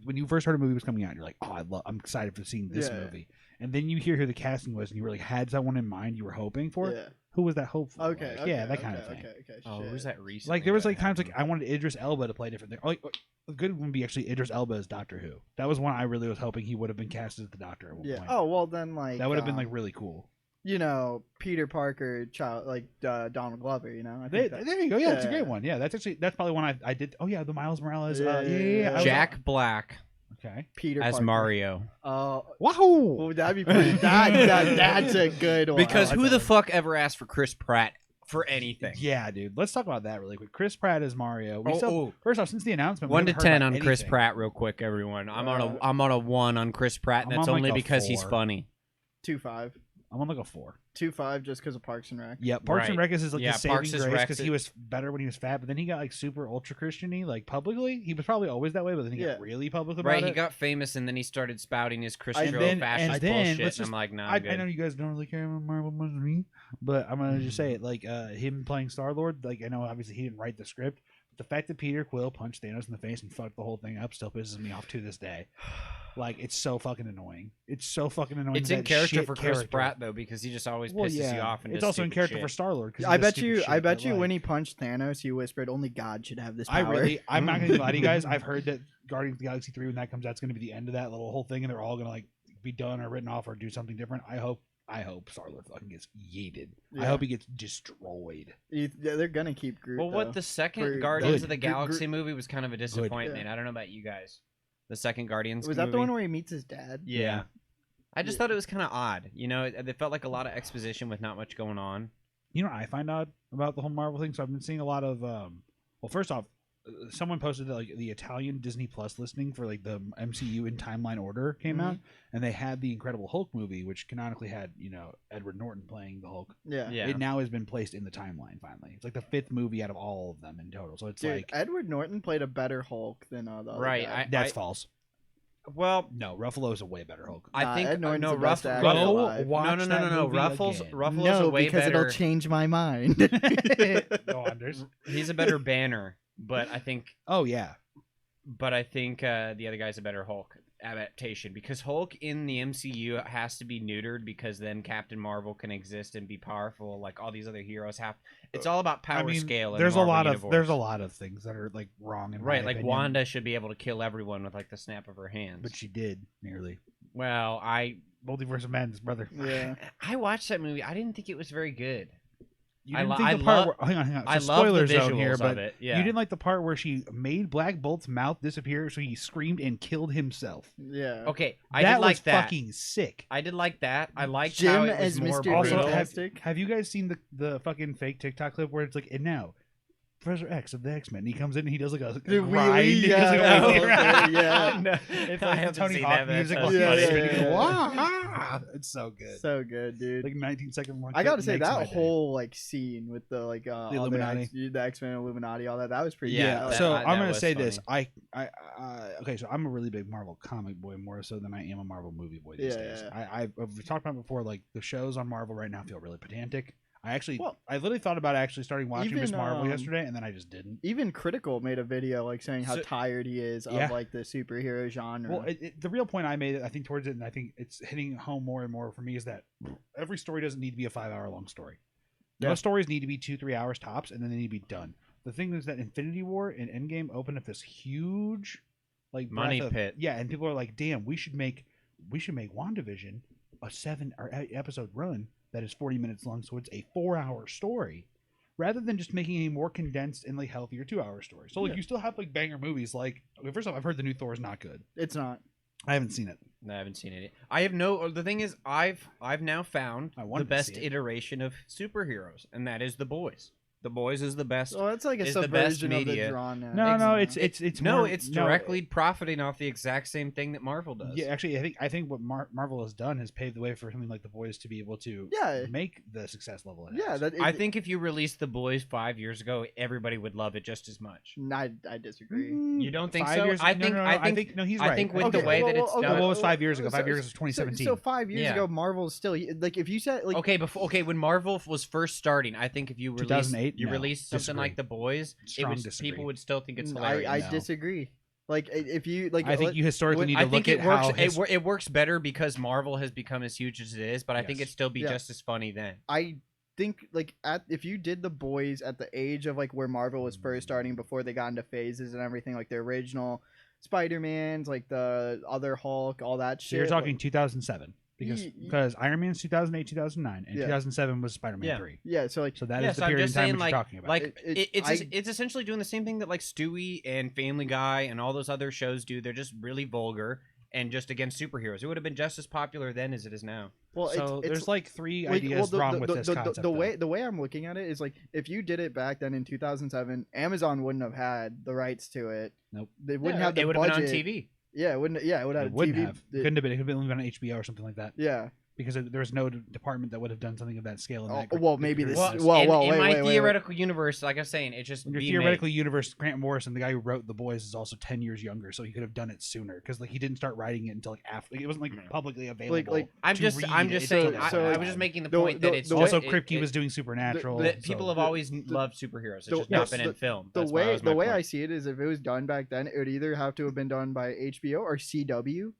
S2: when you first heard a movie was coming out, you're like, oh, I'm excited for seeing this
S3: Yeah.
S2: movie, and then you hear who the casting was, and you were like, had someone in mind you were hoping for.
S3: Yeah.
S2: Who was that hope for?
S3: Okay.
S2: Like,
S3: okay,
S2: yeah, that kind
S3: okay,
S2: of thing.
S3: Okay.
S1: Oh,
S3: shit.
S1: who's that recently?
S2: Like there was
S1: that
S2: like times like
S1: happened?
S2: I wanted Idris Elba to play different things. Like a good one would be actually Idris Elba as Doctor Who. That was one I really was hoping he would have been cast as the Doctor at one
S3: Yeah.
S2: point.
S3: Oh well, then like
S2: that would have been like really cool.
S3: Peter Parker, Donald Glover. I
S2: There
S3: think
S2: you go. Yeah, that's a
S3: yeah.
S2: great one. Yeah, that's probably one I did. Oh yeah, the Miles Morales.
S3: Yeah.
S2: I was-
S1: Jack Black
S2: Okay.
S3: Peter
S1: as
S3: Parker.
S1: Mario.
S3: Oh,
S2: Wahoo!
S3: well, that'd be pretty. That's a good one.
S1: Because
S2: I
S1: who
S2: like
S1: the
S2: that.
S1: fuck ever asked for Chris Pratt for anything?
S2: Yeah, dude. Let's talk about that really quick. Chris Pratt as Mario. We still,
S1: Oh,
S2: first off, since the announcement, we
S1: 1 to
S2: haven't heard
S1: 10
S2: about
S1: on Chris
S2: anything.
S1: Pratt, real quick, everyone. I'm on a 1 on Chris Pratt, and
S2: I'm
S1: that's
S2: on, like,
S1: only
S2: a
S1: because he's
S2: 4.
S1: funny.
S3: 2.5.
S2: I'm on like a 4.
S3: 2.5 just because of Parks and Rec.
S2: Yeah, Parks and
S1: Right.
S2: Rec is like
S1: Yeah,
S2: the saving
S1: Parks is
S2: grace
S1: Rec
S2: because
S1: is-
S2: he was better when he was fat, but then he got like super ultra Christian-y, like publicly. He was probably always that way, but then he
S3: Yeah.
S2: got really public about
S1: Right,
S2: it.
S1: he got famous, and then he started spouting his
S2: And
S1: Christian
S2: then-
S1: fascist
S2: and then,
S1: bullshit,
S2: let's
S1: and I'm
S2: just-
S1: like, nah,
S2: I
S1: I'm good.
S2: know you guys don't really care about Marvel much as me, but I'm gonna just say it. Like him playing Star Lord, like I know obviously he didn't write the script, but the fact that Peter Quill punched Thanos in the face and fucked the whole thing up still pisses me off to this day. Like it's so fucking annoying. It's so fucking annoying.
S1: It's
S2: that
S1: in character
S2: shit
S1: for Chris
S2: character.
S1: Pratt though, because he just always
S2: Well,
S1: pisses
S2: yeah,
S1: you off. And
S2: it's
S1: does
S2: also in
S1: stupid
S2: character
S1: shit.
S2: for Star Lord.
S3: I bet you when he punched Thanos, he whispered, "Only God should have this power."
S2: I'm not gonna lie to you guys. I've heard that Guardians of the Galaxy 3, when that comes out, it's gonna be the end of that little whole thing, and they're all gonna like be done or written off or do something different. I hope Star Lord fucking gets yeeted. I
S3: Yeah.
S2: hope he gets destroyed.
S3: They're gonna keep Groot.
S1: Well,
S3: though.
S1: what the second
S3: For-
S1: Guardians
S2: Good.
S1: of the Galaxy movie was kind of a disappointment. I don't know about you guys. The second Guardians
S3: was
S1: movie.
S3: that the one where he meets his dad?
S1: Yeah. I just
S3: Yeah.
S1: thought it was kind of odd. It felt like a lot of exposition with not much going on.
S2: You know what I find odd about the whole Marvel thing? So I've been seeing a lot of well, first off, someone posted that like the Italian Disney Plus listing for like the MCU in timeline order came out, and they had the Incredible Hulk movie, which canonically had Edward Norton playing the Hulk.
S3: Yeah.
S1: Yeah.
S2: It now has been placed in the timeline finally. It's like the 5th movie out of all of them in total. So it's
S3: Dude,
S2: like
S3: Edward Norton played a better Hulk than the other
S1: Right,
S3: guy.
S2: that's false.
S1: Well,
S2: No, Ruffalo's a way better Hulk.
S1: I think
S3: Ed Norton's
S1: no,
S3: the best actor
S1: Ruffalo.
S3: alive.
S2: watch
S1: No,
S2: that movie
S1: Ruffles.
S2: again.
S1: Ruffalo's
S3: no,
S1: a way
S3: because
S1: better.
S3: it'll change my mind.
S2: Go Anders.
S1: He's a better Banner, but I think
S2: Oh yeah.
S1: the other guy's a better Hulk adaptation, because Hulk in the MCU has to be neutered, because then Captain Marvel can exist and be powerful like all these other heroes have. It's all about power scale. In
S2: there's
S1: the
S2: a
S1: Marvel
S2: lot
S1: universe.
S2: of there's a lot of things that are like wrong in
S1: right,
S2: my
S1: like
S2: opinion,
S1: Wanda should be able to kill everyone with like the snap of her hands.
S2: but she did nearly.
S1: Well,
S2: Multiverse of Madness, brother.
S3: yeah.
S1: I watched that movie. I didn't think it was very good.
S2: You
S1: I
S2: didn't
S1: lo-
S2: think
S1: I
S2: the part
S1: love-
S2: where, hang on.
S1: I
S2: So
S1: love the
S2: spoiler zone
S1: visuals
S2: here,
S1: of
S2: but
S1: it. Yeah.
S2: you didn't like the part where she made Black Bolt's mouth disappear, so he screamed and killed himself.
S3: Yeah.
S1: Okay, I
S2: that
S1: did like
S2: was
S1: that.
S2: fucking sick.
S1: I did like that. I liked
S3: Jim
S1: how it was
S3: as
S1: more
S3: Mr.
S2: Also,
S1: brutal.
S3: Fantastic.
S2: have you guys seen the fucking fake TikTok clip where it's like, and now Professor X of the X-Men. He comes in and he does like a
S3: The
S2: grind.
S3: wheelie,
S2: He does, like,
S3: yeah,
S2: a wheelie
S3: no,
S2: around.
S3: yeah.
S1: No,
S2: It's
S1: I
S2: like the
S1: haven't
S2: Tony
S1: seen
S2: Hawk
S1: that, but
S2: music.
S1: that's
S2: while he's
S3: funny.
S2: spinning.
S3: Yeah, yeah,
S2: Wah! It's so good.
S3: So good, dude.
S2: Like 19-second long.
S3: I gotta
S2: clip
S3: say
S2: makes my
S3: that
S2: day.
S3: whole like scene with the like
S2: The Illuminati.
S3: the X-Men Illuminati, all that was pretty.
S1: Yeah,
S3: good.
S1: that-
S2: So
S1: that
S2: I'm gonna
S1: was
S2: say this.
S1: funny.
S2: Okay. So I'm a really big Marvel comic boy, more so than I am a Marvel movie boy these
S3: Yeah,
S2: days.
S3: yeah.
S2: I've talked about it before. Like the shows on Marvel right now feel really pedantic. I
S3: Well,
S2: literally thought about actually starting watching Miss
S3: even,
S2: Marvel yesterday, and then I just didn't.
S3: Even Critical made a video like saying how
S1: So-
S3: tired he is
S2: Yeah.
S3: of like the superhero genre.
S2: Well, the real point I made, I think, towards it, and I think it's hitting home more and more for me, is that every story doesn't need to be a 5-hour long story.
S3: Yeah.
S2: Most stories need to be 2-3 hours tops, and then they need to be done. The thing is that Infinity War and Endgame opened up this huge, like,
S1: Money
S2: breath of-
S1: pit.
S2: Yeah, and people are like, "Damn, we should make WandaVision a 7 or 8 episode run that is 40 minutes long, so it's a 4-hour story." Rather than just making a more condensed and like healthier 2-hour story. So like
S3: Yeah.
S2: you still have like banger movies. Like, okay, first off, I've heard the new Thor is not good.
S3: It's not.
S2: I haven't seen it.
S1: No, I haven't seen it. I have no. The thing is, I've now found
S2: I
S1: the
S2: wanted to
S1: best
S2: see it.
S1: iteration of superheroes, and that is the Boys. The Boys is the best.
S3: Well, it's like a
S1: is the best
S3: subversion of the
S1: media.
S3: drawn.
S2: No, it's
S1: no,
S2: more,
S1: it's
S2: no,
S1: directly profiting off the exact same thing that Marvel does.
S2: Yeah, actually, I think what Marvel has done has paved the way for something like the Boys to be able to
S3: Yeah.
S2: make the success level it
S3: Yeah,
S2: has.
S1: I think if you released the Boys 5 years ago, everybody would love it just as much.
S3: I disagree.
S1: You don't think
S2: 5
S1: so?
S2: years,
S1: I
S2: no,
S1: think.
S2: no, no,
S1: I think.
S2: no, he's
S1: I
S2: right.
S1: think with
S3: Okay,
S1: the way
S3: well,
S1: that it's
S3: well,
S1: done.
S2: Well, what was 5 years ago? 5
S3: so-
S2: years was 2017.
S3: So 5 years
S1: Yeah.
S3: ago, Marvel's still like if you said like
S1: Okay, when Marvel was first starting, I think if you released
S2: 2008? No,
S1: released something
S2: disagree.
S1: like the Boys,
S2: Strong disagree.
S1: people would still think it's
S3: I
S1: hilarious.
S2: No.
S3: disagree. Like if you like
S2: I think you historically need to
S1: I
S2: look
S1: think
S2: at
S1: it works.
S2: how
S1: It works better because Marvel has become as huge as it is, but I think
S2: Yes.
S1: it'd still be
S3: Yeah.
S1: just as funny then.
S3: I think like if you did the Boys at the age of like where Marvel was first starting before they got into phases and everything, like the original Spider-Man's, like the other Hulk, all that
S2: So
S3: shit.
S2: you're talking
S3: like,
S2: 2007 because Iron Man's 2008, 2009, and
S3: Yeah.
S2: 2007 was Spider-Man
S1: Yeah.
S2: 3.
S3: yeah, so like
S2: So that is
S1: Yes,
S2: the
S1: I'm
S2: period in
S1: just
S2: time
S1: saying,
S2: which
S1: like-
S2: you're talking about.
S1: Like
S3: I-
S1: it's essentially doing the same thing that like Stewie and Family Guy and all those other shows do. They're just really vulgar and just against superheroes. It would have been just as popular then as it is now.
S3: well,
S2: so
S3: it's
S2: there's like three
S3: like,
S2: ideas wrong with this concept.
S3: the way I'm looking at it is like if you did it back then in 2007, Amazon wouldn't have had the rights to it.
S2: Nope.
S3: They wouldn't have the
S1: it would have been
S3: budget.
S1: on TV.
S3: Yeah, it wouldn't. Yeah, it would have
S2: It wouldn't
S3: TV.
S2: have. Couldn't have been. It could have been on HBO or something like that.
S3: Yeah.
S2: Because there was no department that would have done something of that scale. In that
S3: well, maybe
S2: period
S3: this-
S2: of time.
S3: well,
S1: in
S3: wait,
S1: my
S3: wait, wait.
S1: theoretical universe, like I was saying, it just
S2: In your
S1: be
S2: theoretical universe, Grant Morrison, the guy who wrote The Boys, is also 10 years younger, so he could have done it sooner. Because like he didn't start writing it until like after. Like, it wasn't like publicly available.
S3: like,
S1: I'm
S2: to
S1: just
S2: read
S1: I'm
S2: it.
S1: just
S2: It
S1: saying.
S2: took
S1: I,
S2: a long
S1: I was
S2: time.
S1: just making the
S3: The-
S1: point that
S3: the-
S1: it's
S3: the-
S2: Also,
S1: just,
S2: Kripke
S1: it-
S2: was doing Supernatural.
S1: that
S2: so-
S1: people have always loved superheroes. It's
S3: The-
S1: just not
S3: the-
S1: been in film.
S3: the
S1: That's why that
S3: way
S1: was my
S3: the way
S1: point.
S3: I see it is if it was done back then, it would either have to have been done by HBO or CW.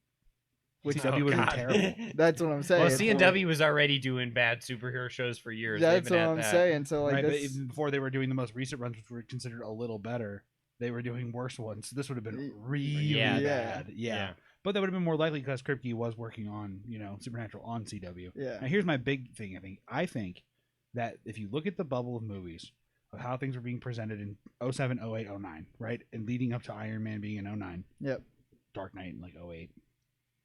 S3: Which
S2: CW would have been terrible.
S3: That's what I'm saying.
S1: Well, C&W was already doing bad superhero shows for years. They've
S3: That's
S1: been
S3: what
S1: at
S3: I'm
S1: that.
S3: saying. So like
S2: right, but
S3: this,
S2: even before they were doing the most recent runs, which were considered a little better, they were doing worse ones. So this would have been really
S1: Yeah.
S2: bad.
S3: Yeah.
S2: Yeah. But that would have been more likely because Kripke was working on, Supernatural on CW.
S3: yeah.
S2: Now, here's my big thing. I think that if you look at the bubble of movies, of how things were being presented in 07, 08, 09, right? And leading up to Iron Man being in 09.
S3: Yep.
S2: Dark Knight in like 08.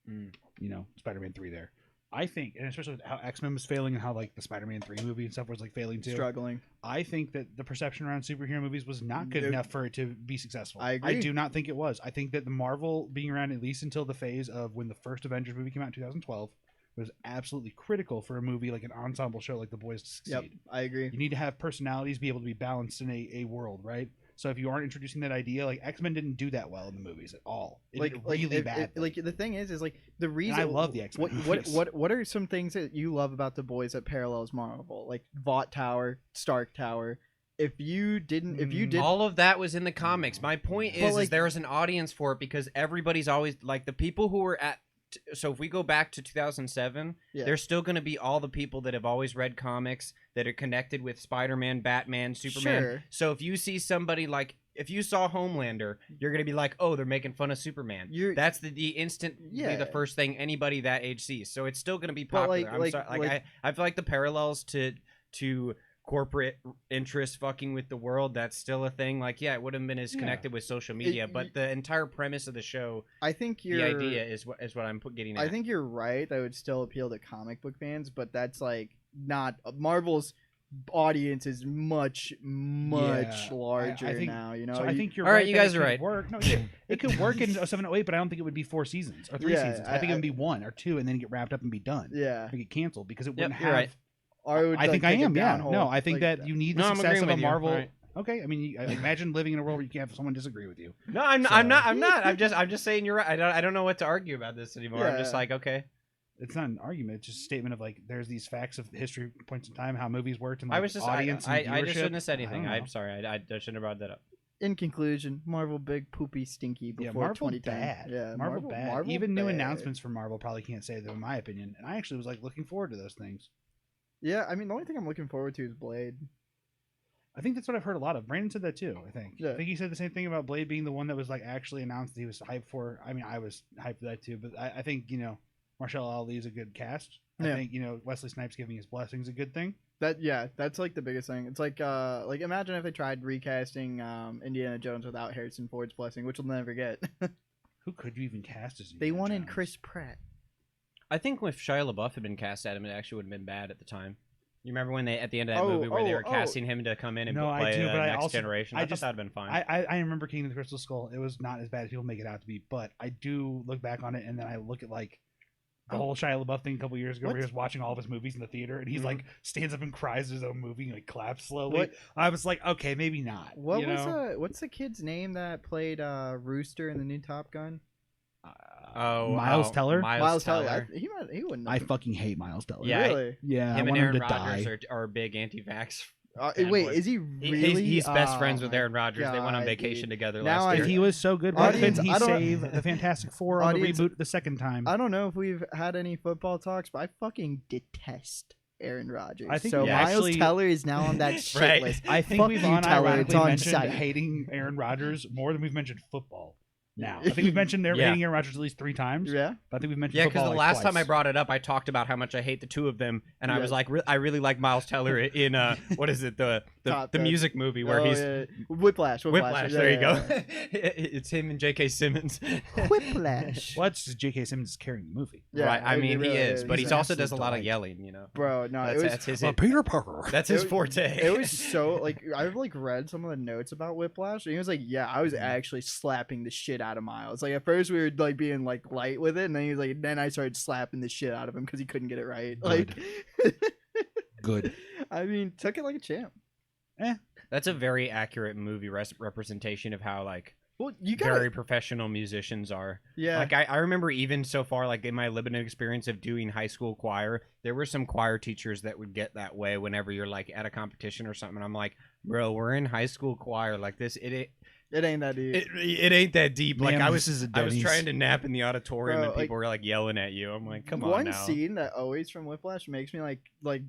S1: Mm.
S2: Spider-Man 3 there. I think, and especially with how X-Men was failing and how like the Spider-Man 3 movie and stuff was like failing too.
S3: Struggling.
S2: I think that the perception around superhero movies was not good
S3: Nope.
S2: enough for it to be successful.
S3: I agree.
S2: I do not think it was. I think that the Marvel being around at least until the phase of when the first Avengers movie came out in 2012 was absolutely critical for a movie like an ensemble show like The Boys to succeed.
S3: Yep. I agree.
S2: You need to have personalities be able to be balanced in a world, right? So if you aren't introducing that idea, like X-Men didn't do that well in the movies at all. It did really bad.
S3: Like the thing is like the reason
S2: I love the X-Men movies.
S3: What are some things that you love about the Boys that parallels Marvel, like Vought Tower, Stark Tower? If you did,
S1: All of that was in the comics. My point
S3: But,
S1: is
S3: like-
S1: there is an audience for it because everybody's always like the people who were at. So if we go back to 2007,
S3: Yeah.
S1: there's still going to be all the people that have always read comics that are connected with Spider-Man, Batman, Superman.
S3: Sure.
S1: So if you see somebody like, if you saw Homelander, you're going to be like, oh, they're making fun of Superman. That's the instant,
S3: Yeah.
S1: the first thing anybody that age sees. So it's still going to be
S3: But,
S1: popular.
S3: like-
S1: I feel like the parallels to corporate interests fucking with the world, that's still a thing. Like, yeah, it would have been as connected with social media, but the entire premise of the show,
S3: I think
S1: the idea is what I'm getting at.
S3: I think you're right. That would still appeal to comic book fans, but that's like not Marvel's audience is much larger
S2: I think,
S3: now. You know,
S2: So I think you're
S1: All right,
S2: right.
S1: you
S2: that
S1: guys
S2: it
S1: are
S2: could
S1: right.
S2: Work. No, it could work in 07, 08, but I don't think it would be 4 seasons or 3
S3: Yeah,
S2: seasons. I think it would be 1 or 2 and then get wrapped up and be done.
S3: yeah.
S2: Or get canceled because it
S1: Yep,
S2: wouldn't
S1: you're
S2: have.
S1: right.
S3: Or it would,
S2: I think I
S3: take a
S2: am. Yeah.
S3: downhole,
S2: No, I think
S3: like,
S2: that you need the
S1: No, I'm
S2: success
S1: agreeing
S2: of a
S1: with you.
S2: Marvel.
S1: All right.
S2: Okay, I mean, imagine living in a world where you can have someone disagree with you.
S1: No, I'm
S2: So-
S1: not. I'm just saying you're right. I don't know what to argue about this anymore. I'm just
S3: Yeah.
S1: like, okay.
S2: It's not an argument. It's just a statement of like, there's these facts of history points in time, how movies worked, and like,
S1: I was just
S2: audience
S1: I
S2: and
S1: just
S2: viewership.
S1: shouldn't have said
S2: I
S1: anything.
S2: don't
S1: I'm
S2: know.
S1: sorry. I shouldn't have brought that up.
S3: In conclusion, Marvel big poopy stinky before
S2: Yeah, Marvel
S3: 2010.
S2: bad.
S3: Yeah,
S2: Marvel bad.
S3: Marvel
S2: Even new
S3: bad.
S2: announcements from Marvel probably can't say them, in my opinion. And I actually was like looking forward to those things.
S3: Yeah, I mean the only thing I'm looking forward to is Blade.
S2: I think that's what I've heard a lot of. Brandon said that too. I think.
S3: Yeah.
S2: I think he said the same thing about Blade being the one that was like actually announced that he was hyped for. I mean, I was hyped for that too. But I think Marshall Ali is a good cast. I
S3: Yeah.
S2: think Wesley Snipes giving his blessings a good thing.
S3: That's like the biggest thing. It's like imagine if they tried recasting Indiana Jones without Harrison Ford's blessing, which we'll never get.
S2: Who could you even cast as?
S3: They
S2: Indiana
S3: wanted
S2: Jones?
S3: Chris Pratt.
S1: I think if Shia LaBeouf had been cast at him, it actually would have been bad at the time. You remember when at the end of that movie where they were casting him to come in and
S2: No, I
S1: play
S2: do,
S1: the
S2: but I
S1: next
S2: also-
S1: generation?
S2: I
S1: I
S2: just-
S1: thought that'd been fine.
S2: I remember King of the Crystal Skull. It was not as bad as people make it out to be, but I do look back on it and then I look at like the whole Shia LaBeouf thing a couple years ago where he was watching all of his movies in the theater and he's
S3: Mhm.
S2: like stands up and cries at his own movie and like claps slowly.
S3: What-
S2: I was like, okay, maybe not.
S3: What was what's the kid's name that played Rooster in the new Top Gun?
S2: Miles Teller?
S3: Miles Teller. He wouldn't.
S2: I fucking hate Miles Teller.
S1: Yeah,
S3: really?
S2: Yeah, I
S1: him and
S2: want
S1: Aaron
S2: him to
S1: Rodgers
S2: die.
S1: are big anti-vax.
S3: Wait,
S1: fanboys.
S3: is he really?
S1: He's best friends
S3: Oh
S1: with
S3: my
S1: Aaron Rodgers. They went on
S3: God,
S1: vacation
S3: dude.
S1: together
S3: Now
S1: last
S2: If
S1: year.
S2: he was so good, why
S3: Audience,
S2: couldn't he
S3: I don't-
S2: save the Fantastic Four on
S3: Audience,
S2: the reboot the second time?
S3: I don't know if we've had any football talks, but I fucking detest Aaron Rodgers.
S2: I think
S3: so
S2: we
S3: Miles
S2: actually-
S3: Teller is now on that shit
S1: Right.
S3: list.
S2: I think
S3: Fuck
S2: we've
S3: you, Teller,
S2: unironically
S3: it's on
S2: mentioned
S3: site.
S2: hating Aaron Rodgers more than we've mentioned football. Now, I think we've mentioned
S1: Yeah.
S2: hating Aaron Rodgers at least 3 times.
S3: Yeah.
S2: But I think we've mentioned
S1: Yeah, because
S2: football
S1: the
S2: like
S1: last time I
S2: twice.
S1: brought it up, I talked about how much I hate the two of them, and I
S3: Yeah.
S1: was like, I really like Miles Teller in what is it, the
S3: Top
S1: the
S3: Gun.
S1: music movie where
S3: Oh,
S1: he's
S3: yeah. Whiplash.
S1: Whiplash.
S3: Yeah,
S1: There you
S3: yeah,
S1: go. It's him and J.K. Simmons.
S3: yeah. Whiplash.
S2: Well, that's J.K. Simmons is carrying the movie.
S3: Yeah,
S1: right. I
S3: it
S1: mean,
S3: really
S1: he is, but
S2: He's
S1: he
S2: an
S1: also does a
S2: absolute
S1: lot of
S2: delight.
S1: yelling.
S3: Bro, no,
S1: That's his
S2: Peter Parker.
S1: That's his
S3: It-
S1: forte.
S3: It was so like I've like read some of the notes about Whiplash, and he was like, "Yeah, I was
S2: Mm-hmm.
S3: actually slapping the shit out of Miles. Like at first we were like being like light with it, and then he was like, then I started slapping the shit out of him because he couldn't get it right. Like,
S2: Good.
S3: I mean, took it like a champ.
S1: That's a very accurate movie representation of how like
S3: Well, you got
S1: very professional musicians are.
S3: yeah.
S1: Like I remember even so far, like in my limited experience of doing high school choir, there were some choir teachers that would get that way whenever you're like at a competition or something. And I'm like, bro, we're in high school choir. Like this,
S3: It ain't that deep.
S1: it ain't that deep. Like
S2: Ma'am,
S1: I
S2: this is a
S1: was
S2: Denny's.
S1: trying to nap in the auditorium
S3: Bro,
S1: and people were like yelling at you. I'm like, come on
S3: One
S1: now.
S3: scene that always from Whiplash makes me like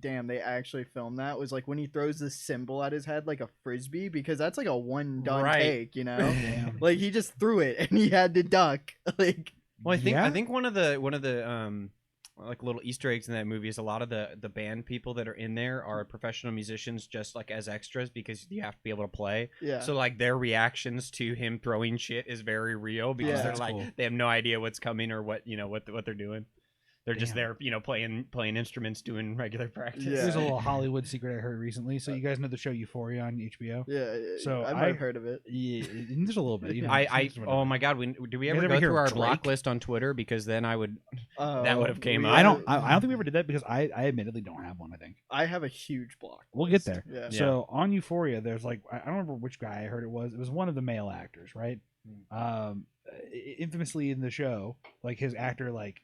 S3: damn, they actually filmed that was like when he throws the symbol at his head like a frisbee, because that's like a one done
S1: Right.
S3: take, you know?
S2: Damn.
S3: Like he just threw it and he had to duck. Like
S1: Well, I
S2: Yeah?
S1: think one of the like little Easter eggs in that movie is a lot of the band people that are in there are professional musicians, just like as extras, because you have to be able to play.
S3: yeah.
S1: So like their reactions to him throwing shit is very real because
S3: Yeah.
S1: they're
S2: That's
S1: like
S2: cool.
S1: they have no idea what's coming or what what they're doing. They're just
S2: Damn.
S1: there, playing instruments, doing regular practice.
S3: Yeah.
S2: There's a little Hollywood secret I heard recently. So you guys know the show Euphoria on HBO?
S3: Yeah,
S2: So
S3: I've
S2: I-
S3: heard of it.
S2: Yeah, there's a little bit.
S1: Oh my god, do we
S2: You guys
S1: ever
S2: ever
S1: go
S2: hear
S1: through
S2: of
S1: our
S2: Drake?
S1: block list on Twitter? Because then I would.
S3: Oh,
S1: That would've came
S3: we
S1: up.
S2: I
S3: are-
S2: don't think we ever did that because I admittedly don't have one. I think
S3: I have a huge block.
S2: we'll get
S3: list.
S2: there.
S3: Yeah.
S2: So on Euphoria, there's like I don't remember which guy I heard it was. It was one of the male actors, right? Infamously in the show, like his actor, like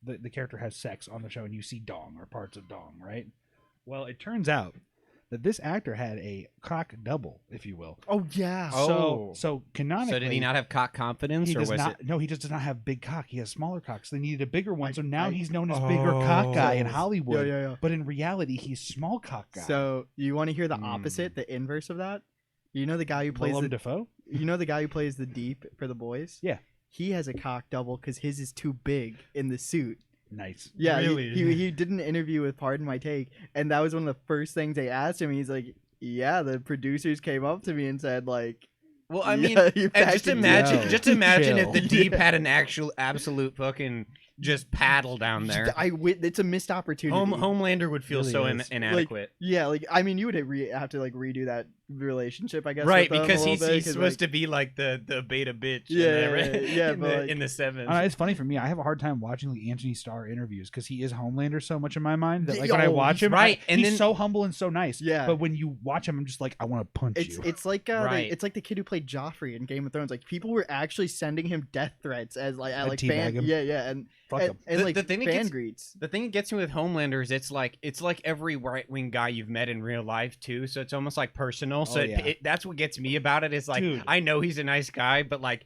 S2: the character has sex on the show, and you see dong or parts of dong, right? Well, it turns out that this actor had a cock double, if you will.
S3: Oh yeah.
S1: Oh.
S2: So canonically,
S1: So did he not have cock confidence,
S2: He
S1: or
S2: does
S1: was
S2: not.
S1: it?
S2: No, he just does not have big cock. He has smaller cocks. They needed a bigger one, so now
S3: I-
S2: he's known as bigger cock guy in
S1: Oh.
S2: Hollywood.
S3: Yeah.
S2: But in reality, he's small cock guy.
S3: So you want to hear the
S1: Hmm.
S3: opposite, the inverse of that? You know the guy who plays
S2: Willem
S3: the
S2: Dafoe.
S3: you know the guy who plays the Deep for the boys?
S2: Yeah.
S3: He has a cock double because his is too big in the suit.
S2: Nice.
S3: Yeah,
S1: Really?
S3: he did an interview with Pardon My Take, and that was one of the first things they asked him. He's like, "Yeah, the producers came up to me and said like,
S1: Well, I
S3: yeah,
S1: mean,
S3: you're
S1: and just
S3: packing-
S1: imagine,
S2: Yo,
S1: just imagine if
S2: chill.
S1: the Deep had an actual absolute fucking just paddle down there.
S3: It's a missed opportunity.
S1: Homelander would feel
S2: Really
S1: so
S2: is.
S1: inadequate.
S3: I mean, you would have to like redo that relationship, I guess.
S1: Right,
S3: with them a
S1: because
S3: little bit,
S1: he's supposed to be like the beta bitch. In the sevens.
S2: It's funny for me. I have a hard time watching like Anthony Starr interviews because he is Homelander so much in my mind that like when I watch him,
S1: right, and
S2: he's
S1: then,
S2: so humble and so nice.
S3: Yeah.
S2: But when you watch him, I'm just like, I want to punch you.
S3: It's like
S1: Right.
S3: it's like the kid who played Joffrey in Game of Thrones. Like people were actually sending him death threats as like at, like
S2: teabag
S3: fan,
S2: him.
S3: and
S2: Fuck him.
S3: and
S1: The-
S3: like
S1: the thing that
S3: fan
S1: gets-
S3: greets.
S1: the thing that gets me with Homelander is it's like every right wing guy you've met in real life too. So it's almost like personal. So
S2: yeah.
S1: that's what gets me about it. Is like
S2: Dude.
S1: I know he's a nice guy, but like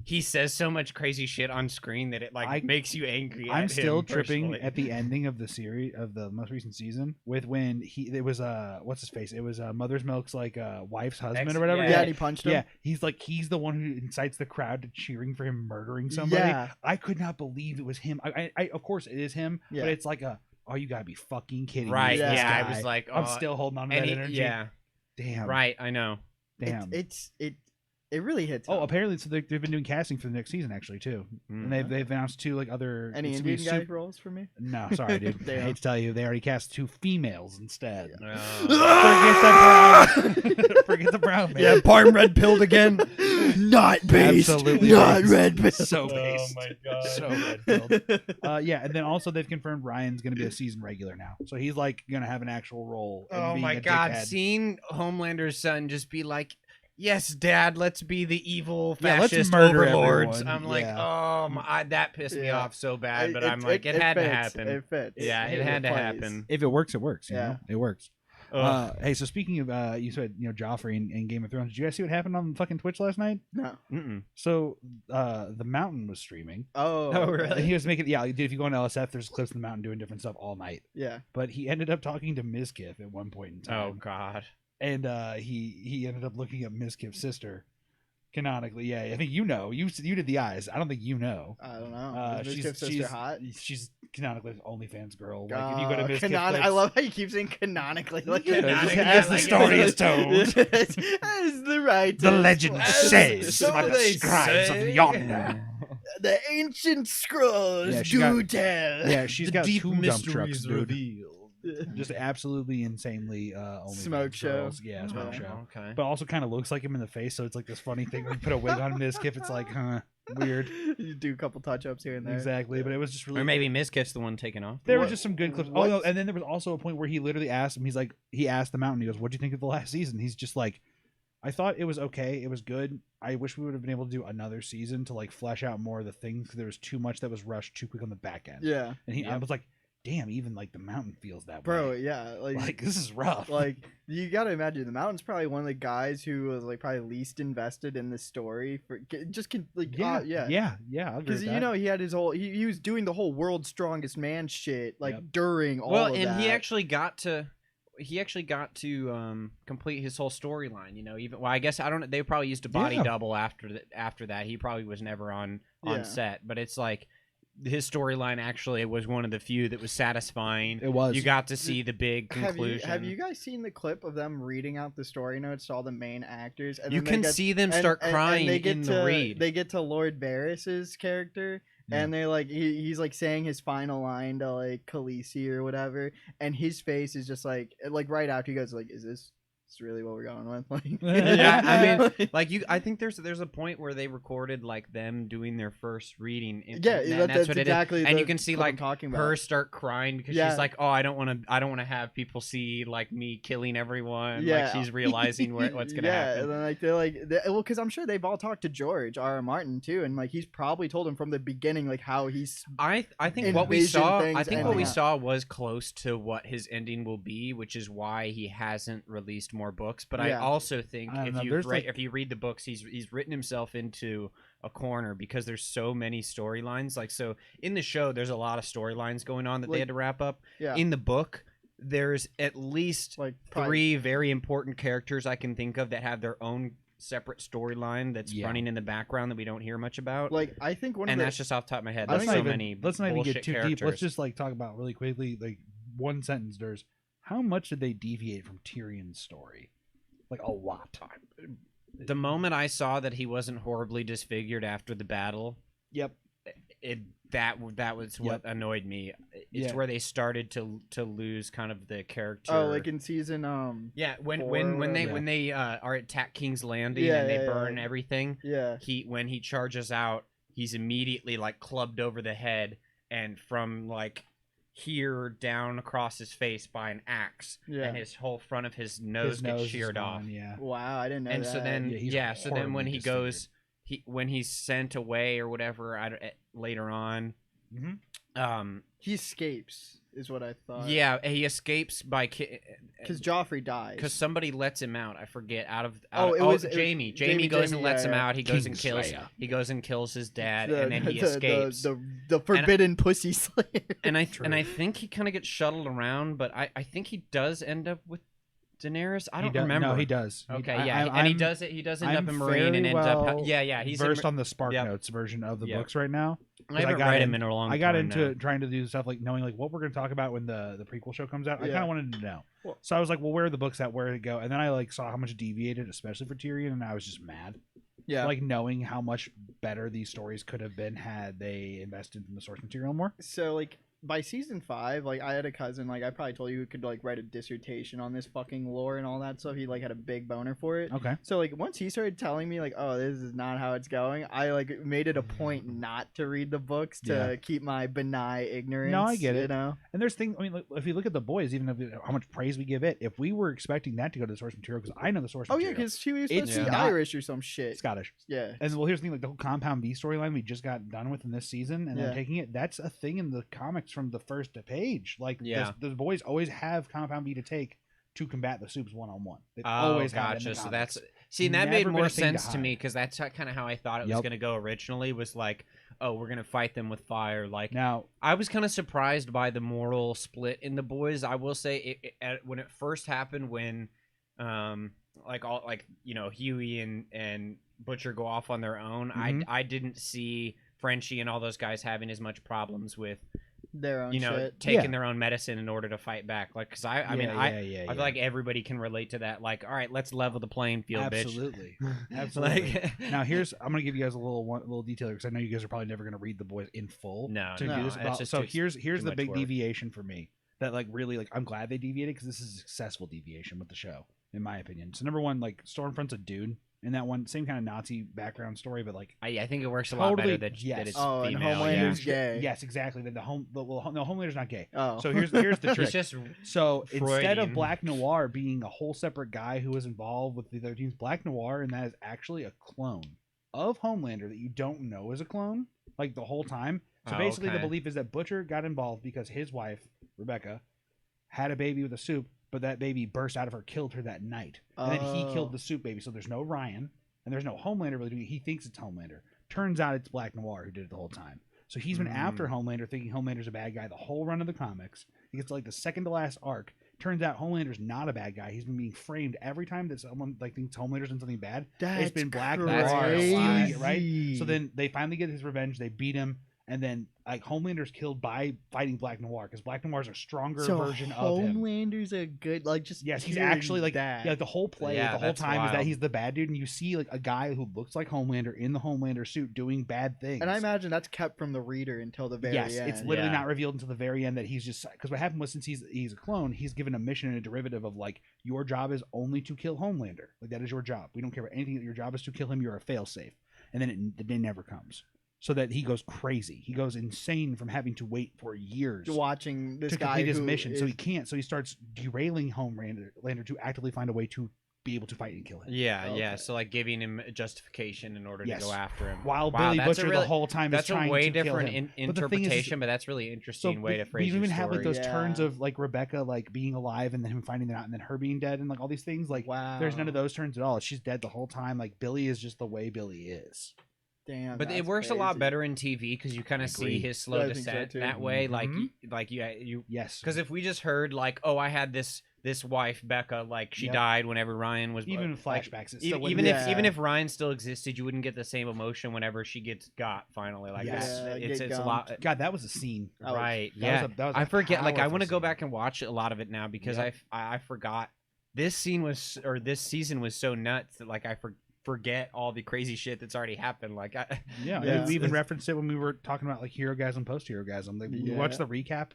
S1: he says so much crazy shit on screen that it like makes you angry.
S2: I'm
S1: at
S2: still
S1: him
S2: tripping
S1: personally.
S2: at the ending of the series of the most recent season with when it was what's his face? It was Mother's Milk's like wife's husband or whatever.
S1: yeah.
S3: Yeah, and he punched him.
S2: Yeah, he's the one who incites the crowd to cheering for him murdering somebody.
S3: Yeah.
S2: I could not believe it was him. I of course it is him,
S3: Yeah.
S2: but it's like oh, you gotta be fucking kidding
S1: Right?
S2: me.
S3: Yeah.
S2: This
S1: Yeah,
S2: guy.
S1: I was like,
S2: I'm
S1: oh,
S2: still holding on to
S1: and
S2: that
S1: he-
S2: energy.
S1: Yeah,
S2: Damn.
S1: right. I know.
S2: Damn.
S3: It really hits.
S2: Oh,
S3: home.
S2: apparently, so they've been doing casting for the next season actually too, and they've announced 2 like other.
S3: Any
S2: it's gonna be
S3: Indian guy roles for me?
S2: No, sorry, dude. I
S3: Damn.
S2: hate to tell you, they already cast 2 females instead.
S1: Oh.
S2: Forget the brown man.
S1: Parm red pilled again.
S3: Not based.
S2: Absolutely
S3: Not
S2: based.
S3: red based.
S2: So
S1: Oh
S2: based.
S1: my god.
S2: So red-pilled. Yeah, and then also they've confirmed Ryan's going to be a season regular now, so he's like going to have an actual role. In
S1: Oh
S2: being
S1: my
S2: a
S1: god,
S2: dickhead.
S1: seeing Homelander's son just be like, "Yes, Dad, let's be the evil
S2: Yeah, let's
S1: fascist
S2: murder
S1: overlords."
S2: everyone.
S1: I'm like,
S2: Yeah.
S1: oh, that pissed me
S3: Yeah.
S1: off so bad. But I'm like, it had to
S3: fits.
S1: happen.
S3: It fits.
S1: Yeah, it had to
S3: plays.
S1: happen.
S2: If it works, it works. You
S3: Yeah.
S2: know? It works.
S1: Ugh.
S2: Hey, so speaking of, you said Joffrey in Game of Thrones. Did you guys see what happened on fucking Twitch last night?
S3: No.
S1: Mm-mm.
S2: So, the Mountain was streaming.
S3: Oh.
S1: Oh, really?
S2: And he was making, yeah, dude, if you go on LSF, there's clips of the Mountain doing different stuff all night.
S3: Yeah.
S2: But he ended up talking to Mizkif at one point in time.
S1: Oh god.
S2: And he ended up looking at Mizkif's sister. Canonically, yeah. I think you did the eyes. I don't think you know.
S3: I don't know. Is Miss Kip's sister
S2: she's
S3: hot?
S2: She's canonically an OnlyFans girl. Like if you go to Miss
S3: I love how you keep saying canonically. Like
S2: Yeah,
S1: Canonically,
S2: as the
S1: like-
S2: story is told.
S3: As the right.
S2: The legend
S3: as-
S2: says
S3: so
S2: by the
S3: they
S2: scribes
S3: say.
S2: of yonder.
S3: The ancient scrolls
S2: Yeah, she
S3: do
S2: got-
S3: tell.
S2: Yeah, she's got 2 dump trucks, dude.
S1: revealed.
S2: Just absolutely insanely OnlyFans
S3: Smoke show.
S2: girls. Yeah, smoke
S3: Yeah.
S2: show.
S1: Okay.
S2: But also kind of looks like him in the face, so it's like this funny thing when you put a wig on Mizkif. It's like, weird.
S3: You do a couple touch ups here and there.
S2: Exactly, but it was just really.
S1: Or maybe Mizkif's the one taking off.
S2: There were
S3: What-
S2: just some good clips. Oh
S3: what-
S2: no, and then there was also a point where he literally asked him. He asked the Mountain. He goes, "What do you think of the last season?" He's just like, "I thought it was okay. It was good. I wish we would have been able to do another season to like flesh out more of the things because there was too much that was rushed too quick on the back end."
S3: Yeah.
S2: And I
S1: Yep.
S2: was like, "Damn, even like the Mountain feels that
S3: Bro,
S2: way.
S3: yeah.
S2: Like this is rough.
S3: Like you gotta imagine the Mountain's probably one of the guys who was like probably least invested in the story for
S2: yeah. I'll agree
S3: because
S2: with that.
S3: he had his whole he was doing the whole world's strongest man shit like
S2: Yep.
S3: during all
S1: Well,
S3: of
S1: and
S3: that.
S1: he actually got to complete his whole storyline. Even I guess I don't know. They probably used a body
S2: Yeah.
S1: double after that. He probably was never on
S3: Yeah.
S1: set, but it's like his storyline actually was one of the few that was satisfying.
S2: It was.
S1: You got to see the big
S3: have
S1: conclusion.
S3: you guys seen the clip of them reading out the story notes to all the main actors? And
S1: You
S3: then they
S1: can
S3: get-
S1: see them
S3: and-
S1: start
S3: and
S1: crying
S3: they get
S1: in
S3: to,
S1: the read.
S3: They get to Lord Barris's character,
S2: Yeah.
S3: and they're like, he's like saying his final line to like Khaleesi or whatever, and his face is just like right after he goes like, "Is this really what we're going with?" Like,
S1: Yeah, I mean, I think there's a point where they recorded like them doing their first reading.
S3: yeah,
S1: and
S3: that's
S1: what it is.
S3: exactly.
S1: And you can see
S3: what I'm
S1: like
S3: talking
S1: her
S3: about.
S1: start crying because
S3: Yeah.
S1: she's like, "Oh, I don't want to have people see like me killing everyone."
S3: Yeah.
S1: Like she's realizing what's gonna
S3: yeah,
S1: happen.
S3: and then like well, because I'm sure they've all talked to George R.R. Martin too, and like he's probably told him from the beginning like how he's
S1: I think what we
S3: envision
S1: saw
S3: things
S1: I think
S3: and
S1: what we
S3: yeah.
S1: saw was close to what his ending will be, which is why he hasn't released more books. But I
S3: Yeah.
S1: also think
S2: I don't know, there's, like-
S1: if you read the books, he's written himself into a corner because there's so many storylines. Like so in the show, there's a lot of storylines going on that they
S3: Like-
S1: had to wrap up.
S3: yeah
S1: In the book, there's at least
S3: like
S1: 3 very important characters I can think of that have their own separate storyline that's
S2: Yeah.
S1: running in the background that we don't hear much about.
S3: like I think one
S1: and
S3: of
S1: that's just off the top of my head.
S3: I
S1: There's
S3: think
S1: so
S3: even-
S1: many.
S2: Let's not even get
S1: bullshit
S2: too deep.
S1: characters.
S2: Let's just like talk about really quickly, like one sentence. There's how much did they deviate from Tyrion's story? Like a lot.
S1: The moment I saw that he wasn't horribly disfigured after the battle,
S2: Yep.
S1: that was what annoyed me. It's where they started to lose kind of the character.
S3: Oh, like in season
S1: when they are at King's Landing and they burn everything.
S3: Yeah.
S1: When he charges out, he's immediately like clubbed over the head, and from like here down across his face by an axe, and his whole front of his nose gets sheared off.
S2: Yeah.
S3: Wow, I didn't know
S1: and
S3: that.
S1: so then so then when he goes, when he's sent away or whatever later on,
S3: he escapes is what I thought.
S1: Yeah, he escapes by
S3: because Joffrey dies.
S1: Because somebody lets him out. I forget
S3: it was
S1: Jamie. Jamie goes and lets him out. He goes and kills. He goes and kills his dad, and then he escapes.
S3: The forbidden pussy slayer.
S1: And I think he kind of gets shuttled around, but I think he does end up with Daenerys. I don't remember.
S2: No, he does.
S1: Okay, and he does it. He does end up in Marine and ends up. He's
S2: versed on the Spark Notes version of the books right now.
S1: I haven't read him in a long time.
S2: I got into trying to do stuff like knowing like what we're going to talk about when the prequel show comes out. I kind of wanted to know. So I was like, well, where are the books at? Where did it go? And then I like saw how much it deviated, especially for Tyrion, and I was just mad. Yeah. Like knowing how much better these stories could have been had they invested in the source material more.
S3: So like by season 5, like I had a cousin, like I probably told you, who could like write a dissertation on this fucking lore and all that stuff. He like had a big boner for it.
S2: Okay.
S3: So like once he started telling me like, oh, this is not how it's going, I like made it a point not to read the books to keep my benign ignorance.
S2: No, I get it.
S3: You know?
S2: And there's things. I mean, if you look at the boys, even if how much praise we give it, if we were expecting that to go to the source material, because I know the source material.
S3: Oh yeah, because she was supposed to be Irish or some shit.
S2: Scottish.
S3: Yeah.
S2: And well, here's the thing: like the whole Compound V storyline we just got done with in this season, and then taking it, that's a thing in the comics from the first page. Like the boys always have Compound V to take to combat the Supes one-on-one. They always have it in the
S1: so
S2: comics.
S1: that made more sense to me, because that's kind of how I thought it was going to go originally. Was like, oh, we're gonna fight them with fire. Like
S2: now,
S1: I was kind of surprised by the moral split in the boys. I will say when it first happened, when Huey and Butcher go off on their own, I didn't see Frenchie and all those guys having as much problems with
S3: their own shit.
S1: taking their own medicine in order to fight back. Like, because I feel like everybody can relate to that. Like, all right, let's level the playing field,
S2: absolutely.
S1: bitch.
S2: Absolutely.
S1: Like,
S2: now I'm gonna give you guys a little detail, because I know you guys are probably never gonna read the boys in full.
S1: No,
S2: do this. So here's the big deviation for me that like really like I'm glad they deviated, because this is a successful deviation with the show in my opinion. So number one, like Stormfront's a dude. In that one, same kind of Nazi background story, but like
S1: I think it works a lot better that it's
S3: and
S1: female.
S3: Homelander's gay.
S2: Yes, exactly. No, Homelander's not gay.
S3: Oh.
S2: So here's the trick.
S1: He's just
S2: so
S1: Freudian.
S2: Instead of Black Noir being a whole separate guy who was involved with the other teams, Black Noir, and that is actually a clone of Homelander that you don't know is a clone, like the whole time. So basically, the belief is that Butcher got involved because his wife Rebecca had a baby with a Soup, but that baby burst out of her, killed her that night, and then he killed the Soup baby. So there's no Ryan. And there's no Homelander really doing it. He thinks it's Homelander. Turns out it's Black Noir who did it the whole time. So he's been after Homelander, thinking Homelander's a bad guy the whole run of the comics. He gets to like the second to last arc. Turns out Homelander's not a bad guy. He's been being framed every time that someone like thinks Homelander's done something bad. It's been Black Noir stealing it, right? So then they finally get his revenge. They beat him. And then, like, Homelander's killed by fighting Black Noir, because Black Noir's a stronger version of him.
S3: Homelander's a good, like, just
S2: yes, he's actually like
S3: that.
S2: Yeah, the whole play, the whole time wild. Is that he's the bad dude, and you see like a guy who looks like Homelander in the Homelander suit doing bad things.
S3: And I imagine that's kept from the reader until the very end.
S2: Yes, it's literally not revealed until the very end that he's just, because what happened was, since he's a clone, he's given a mission and a derivative of like, your job is only to kill Homelander. Like, that is your job. We don't care about anything. Your job is to kill him. You're a failsafe. And then the day never comes. So that he goes crazy. He goes insane from having to wait for years
S3: watching this
S2: to
S3: guy
S2: complete his mission. So he can't. So he starts derailing Homelander to actively find a way to be able to fight and kill him.
S1: Yeah. So like giving him a justification in order to go after him.
S2: While Billy Butcher the whole time is trying to kill him.
S1: That's a way different interpretation, but that's really interesting way to phrase
S2: your story. We even have like those
S3: Yeah.
S2: turns of like Rebecca like being alive and then him finding out and then her being dead and like all these things. Like there's none of those turns at all. She's dead the whole time. Like Billy is just the way Billy is.
S3: Damn,
S1: but it works
S3: crazy.
S1: a lot better in TV because you kind of see his slow descent that way.
S2: Mm-hmm.
S1: Like you
S2: yes.
S1: Because if we just heard like, oh, I had this wife Becca, like she died whenever Ryan was
S2: even flashbacks.
S1: Even if Ryan still existed, you wouldn't get the same emotion whenever she got finally. Like it's a lot.
S2: God, that was a scene.
S1: Right?
S2: That was
S1: I forget. Like I want to go back and watch a lot of it now because I forgot this season was so nuts that like forget all the crazy shit that's already happened. Like,
S2: Yeah, we even referenced it when we were talking about like Hero-gasm, post-Hero-gasm. Like, we watched the recap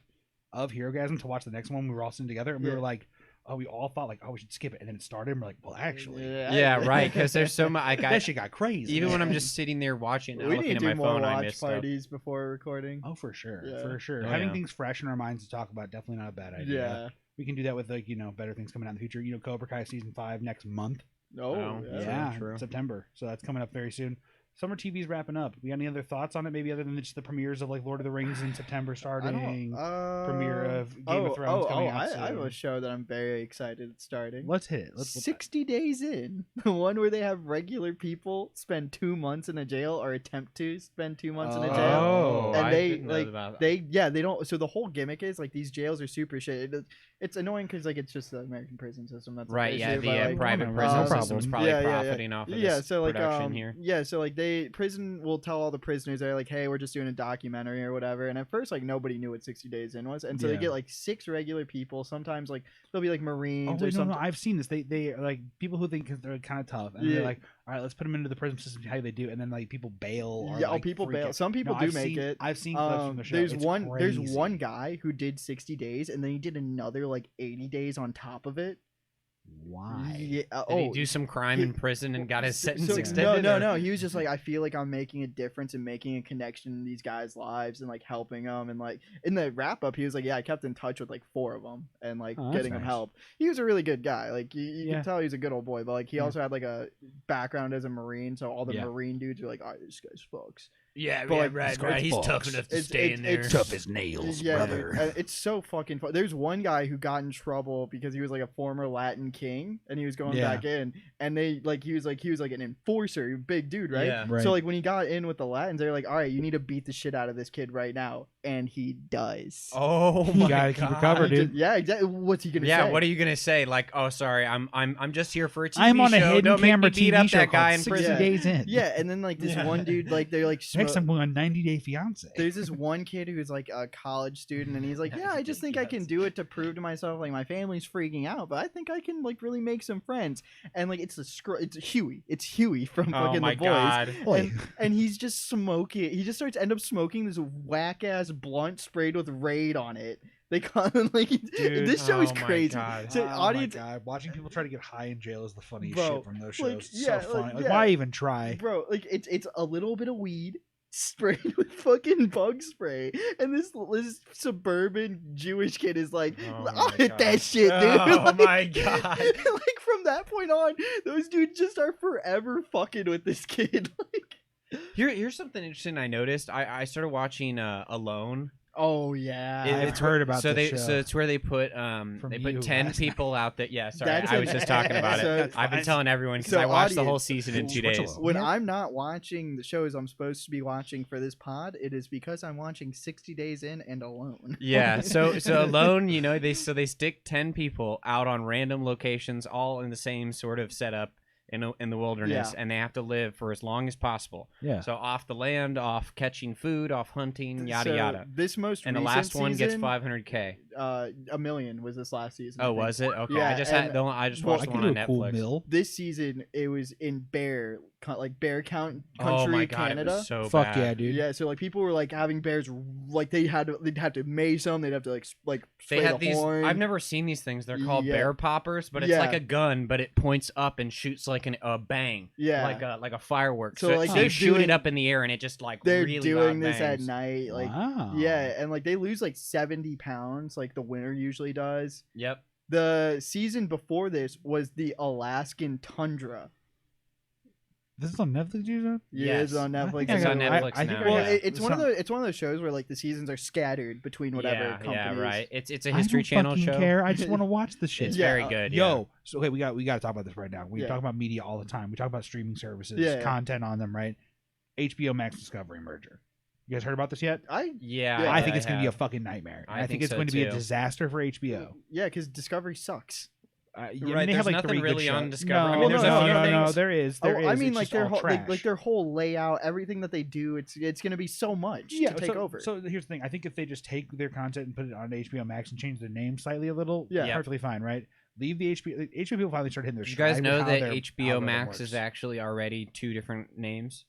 S2: of Hero-gasm to watch the next one. We were all sitting together, and we were like, oh, we all thought like, oh, we should skip it, and then it started, and we're like, well, actually,
S1: right, because there's so much. Like,
S2: that shit got crazy.
S1: Even when I'm just sitting there watching,
S3: we
S1: looking
S3: need
S1: at
S3: to
S1: my
S3: do more
S1: phone, I
S3: watch
S1: miss
S3: parties before recording.
S2: Oh, for sure,
S3: Yeah.
S2: for sure.
S1: Oh,
S2: Having
S1: yeah.
S2: things fresh in our minds to talk about, definitely not a bad idea.
S3: Yeah.
S2: We can do that with like better things coming out in the future. Cobra Kai season 5 next month.
S3: Oh,
S2: Yeah,
S1: true.
S2: September. So that's coming up very soon. Summer TV's wrapping up. We got any other thoughts on it? Maybe other than just the premieres of like Lord of the Rings in September starting, premiere of Game of Thrones coming out soon.
S3: I have a show that I'm very excited it's starting.
S2: Let's hit it. Let's
S3: 60 Days In, the one where they have regular people spend 2 months in a jail or attempt to spend 2 months in a jail.
S1: Oh,
S3: And
S1: I
S3: they
S1: didn't know
S3: like
S1: about that.
S3: they don't. So the whole gimmick is like these jails are super shit. It's annoying because like it's just the American prison system. That's
S1: Right,
S3: the
S1: yeah,
S3: issue,
S1: the
S3: but, like,
S1: private
S2: no
S1: prison
S2: problem.
S1: system's probably profiting off of this
S3: so like
S1: production here.
S3: so like prison will tell all the prisoners they're like, hey, we're just doing a documentary or whatever. And at first like nobody knew what 60 Days In was, and so they get like 6 regular people. Sometimes like they'll be like Marines or something.
S2: No, I've seen this. They are like people who think they're kind of tough, and they're like, all right, let's put them into the prison system. How they do, and then like people bail. Or, like,
S3: people
S2: freak
S3: bail.
S2: out.
S3: Some people do make it.
S2: I've seen clips from the show.
S3: There's
S2: It's
S3: one.
S2: crazy.
S3: There's one guy who did 60 days, and then he did another like 80 days on top of it.
S2: Why?
S3: Yeah.
S1: Did he do some crime in prison and got his sentence extended?
S3: No. He was just like, I feel like I'm making a difference and making a connection in these guys' lives and like helping them. And like in the wrap up, he was like, yeah, I kept in touch with like 4 of them and like getting them help. He was a really good guy. Like you can tell he's a good old boy, but like he also had like a background as a Marine, so all the Marine dudes are like, all right, this guy's fucks.
S1: Yeah,
S3: but,
S1: right. He's tough enough to stay in there.
S2: It's tough as nails, brother.
S3: It's so fucking fun. There's one guy who got in trouble because he was like a former Latin king, and he was going back in, and they like he was like an enforcer, big dude, right?
S1: Yeah.
S3: So like when he got in with the Latins, they're like, all right, you need to beat the shit out of this kid right now, and he does.
S1: Oh my
S2: you gotta keep it covered, dude.
S3: Yeah, exactly. What's he gonna say?
S1: Yeah, what are you gonna say? Like, oh, sorry, I'm just here for a TV
S2: I'm on
S1: show.
S2: a hidden
S1: Don't make
S2: camera
S1: me beat
S2: TV
S1: up
S2: show
S1: that guy in
S2: 60
S1: prison.
S2: Days In.
S3: Yeah, and then like this one dude, like they're like
S2: next I'm going on 90 Day Fiance.
S3: There's this one kid who's like a college student, and he's like, yeah, I just think I can do it to prove to myself, like my family's freaking out, but I think I can like really make some friends. And like it's Huey from fucking The Boys. And he's just smoking. He just end up smoking this whack ass blunt sprayed with Raid on it. They call him like, dude, this show is crazy. So
S2: audience, watching people try to get high in jail is the funniest shit from those shows.
S3: Like,
S2: so funny. Why even try,
S3: bro? Like it's a little bit of weed sprayed with fucking bug spray, and this suburban Jewish kid is like, I'll hit that shit, dude.
S1: Oh my god.
S3: Like from that point on, those dudes just are forever fucking with this kid. Like,
S1: here's something interesting I noticed. I started watching Alone.
S3: Oh yeah,
S2: I've heard about this show.
S1: So it's where they put 10 people out there. Yeah, sorry, I was just talking about it. I've been telling everyone because I watched the whole season in 2 days.
S3: When I'm not watching the shows I'm supposed to be watching for this pod, it is because I'm watching 60 Days In and Alone.
S1: Yeah, so Alone, they stick 10 people out on random locations, all in the same sort of setup. In the wilderness, and they have to live for as long as possible. Yeah. So off the land, off catching food, off hunting, yada yada.
S3: This most
S1: and the last one gets $500K.
S3: $1 million was this last season.
S1: Oh, was it? Okay.
S3: Yeah,
S1: I just watched the one on Netflix.
S2: Cool
S3: this season it was in Bear Count Country,
S1: oh my God,
S3: Canada.
S1: It was so
S2: Fuck
S1: bad.
S2: yeah, dude.
S3: Yeah, so like people were like having bears, like they'd have to mace them. They'd have to like
S1: they had
S3: the
S1: these.
S3: horn.
S1: I've never seen these things. They're called bear poppers, but it's like a gun, but it points up and shoots like a bang.
S3: Yeah,
S1: like a firework.
S3: So like
S1: they shoot it up in the air and it just like
S3: they're
S1: really
S3: doing this
S1: bangs.
S3: at night. Like
S2: wow.
S3: Yeah, and like they lose like 70 pounds, like the winner usually does.
S1: Yep.
S3: The season before this was the Alaskan tundra.
S2: This is on Netflix, you said?
S3: Yeah, it's on Netflix.
S1: It's on Netflix now.
S3: Well, it's one of those shows where like the seasons are scattered between whatever companies.
S1: Yeah, right. It's a History Channel show.
S2: Care. I just want to watch the shit.
S1: It's very good.
S2: Yo, so okay, we got to talk about this right now. We talk about media all the time. We talk about streaming services, content on them, right? HBO Max Discovery merger. You guys heard about this yet?
S1: I
S2: think it's going to be a fucking nightmare. I think it's going to be a disaster for HBO.
S3: Yeah, because Discovery sucks.
S1: Right, they have like
S3: nothing
S1: really on Discovery.
S2: No,
S1: I mean, there's a few things.
S2: No, there is.
S3: I mean,
S2: it's
S3: like their whole layout, everything that they do, it's going to be so much to take over.
S2: So here's the thing. I think if they just take their content and put it on HBO Max and change the name slightly a little, perfectly fine, right? Leave the HBO. The HBO people finally started hitting their
S1: Did you
S2: stride
S1: guys
S2: with
S1: know
S2: how
S1: that
S2: their
S1: HBO
S2: algorithm
S1: Max
S2: works.
S1: is actually already 2 different names?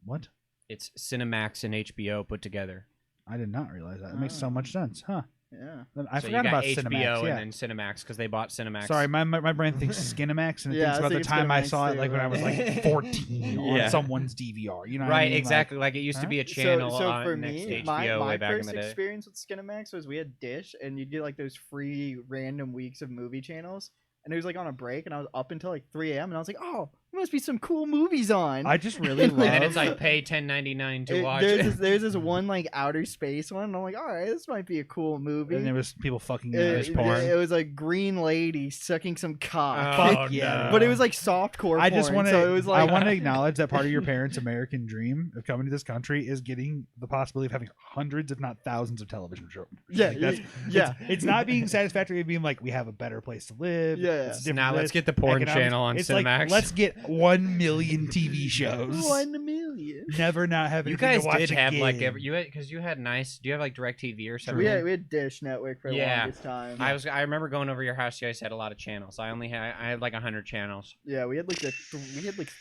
S2: What?
S1: It's Cinemax and HBO put together.
S2: I did not realize that. It makes so much sense, huh?
S3: Yeah.
S1: So
S2: I
S1: you
S2: forgot
S1: got
S2: about
S1: HBO
S2: Cinemax. Yeah.
S1: and then Cinemax because they bought Cinemax.
S2: Sorry, my brain thinks Skinemax, and it
S3: Yeah,
S2: thinks
S3: I
S2: about the
S3: think it's
S2: time I
S3: Skinemax
S2: saw it,
S3: too,
S2: like when I was
S3: right?
S2: like 14
S1: Yeah.
S2: on someone's DVR. You know what I
S1: right,
S2: mean?
S1: exactly. Like it used to be a channel
S3: so
S1: on
S3: for
S1: next
S3: me,
S1: to
S3: my
S1: HBO way back in
S3: first
S1: the day.
S3: experience with Skinemax was we had Dish, and you'd get like those free random weeks of movie channels. And it was like on a break, and I was up until like 3 a.m. and I was like, "Oh, there must be some cool movies on."
S2: I just really
S3: And,
S2: love.
S1: And then it's like pay $10.99 to watch
S3: There's
S1: it.
S3: there's this one like outer space one, and I'm like, "All right, this might be a cool movie."
S2: and there was people fucking
S1: There's porn.
S3: It was a green lady sucking some cock.
S1: Oh,
S2: Fuck yeah.
S1: no.
S3: But it was like softcore.
S2: I just
S3: want
S2: want
S3: to.
S2: to.
S3: So it was like
S2: I want to acknowledge that part of your parents' American dream of coming to this country is getting the possibility of having hundreds, if not thousands, of television shows.
S3: Yeah,
S2: Like, that's,
S3: yeah.
S2: It's not being satisfactory of being like we have a better place to live.
S3: Yeah.
S2: It's
S3: So
S2: different
S1: Now let's
S2: this,
S1: get the porn
S2: economics.
S1: channel on
S2: It's
S1: Cinemax.
S2: like let's get 1 million TV shows.
S3: 1 million.
S2: Never not having.
S1: You guys did have like every because you had nice. Do you have like DirecTV or something?
S3: We had Dish Network for the
S1: Yeah.
S3: longest time.
S1: I remember going over to your house. You guys had a lot of channels. I had like 100 channels.
S3: Yeah, we had like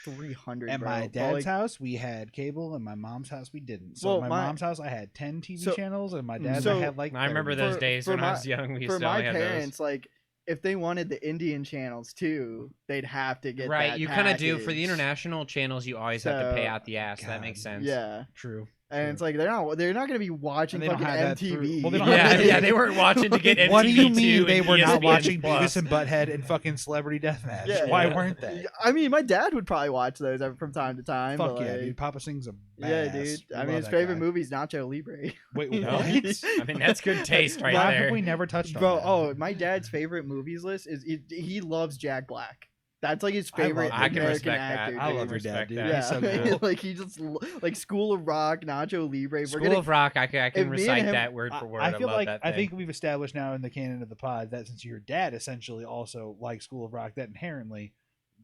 S3: 300.
S2: At
S3: bro.
S2: my
S3: But,
S2: dad's
S3: like,
S2: house, we had cable, and my mom's house, we didn't. So
S3: Well,
S2: at
S3: my-
S2: my mom's house, I had 10 TV
S3: So-
S2: channels, and my dad's,
S3: so-
S2: I had like.
S1: I remember
S2: 30.
S1: those
S3: For-
S1: days
S3: for
S1: when I
S3: my-
S1: was young. We
S3: for
S1: used to
S3: my
S1: only have
S3: parents, like if they wanted the Indian channels too, they'd have to
S1: those.
S3: get
S1: Right,
S3: that
S1: you kind of do for the
S3: package.
S1: international channels. You always have to pay
S3: So-
S1: out the ass. That
S2: God,
S1: makes sense.
S3: Yeah,
S2: True.
S3: and it's like they're not going to be watching
S2: And they don't
S3: fucking
S2: have that through-
S3: MTV.
S2: well, they don't
S1: Yeah,
S2: have
S1: yeah, they weren't watching to get MTV2
S2: What do you mean they
S1: and
S2: were not
S1: ESPN
S2: watching
S1: Plus.
S2: Beavis and Butthead and fucking Celebrity Deathmatch?
S3: Yeah,
S2: Why
S3: yeah.
S2: weren't they?
S3: I mean, my dad would probably watch those from time to time.
S2: Fuck
S3: but
S2: yeah,
S3: like,
S2: dude. Papa Sing's a badass.
S3: Yeah, dude. I mean, his favorite movie is Nacho Libre.
S2: Wait,
S1: No.
S2: what?
S1: I mean, that's good taste right
S2: Why
S1: there.
S2: have we never touched on
S3: Bro,
S2: that?
S3: oh, my dad's favorite movies list is he loves Jack Black. That's like his
S2: I love
S3: favorite
S2: it.
S1: I can
S3: American
S1: respect
S3: actor.
S1: that.
S2: I
S3: dude.
S2: love your
S1: respect
S2: dad, dude.
S1: that.
S3: Yeah,
S2: He's so cool.
S3: like he just like School of Rock, Nacho Libre.
S1: School of Rock. I can
S3: if me and
S1: recite
S3: him-
S1: that word for word.
S2: I feel
S1: love
S2: like
S1: that
S2: I
S1: thing.
S2: think we've established now in the canon of the pod that since your dad essentially also likes School of Rock, that inherently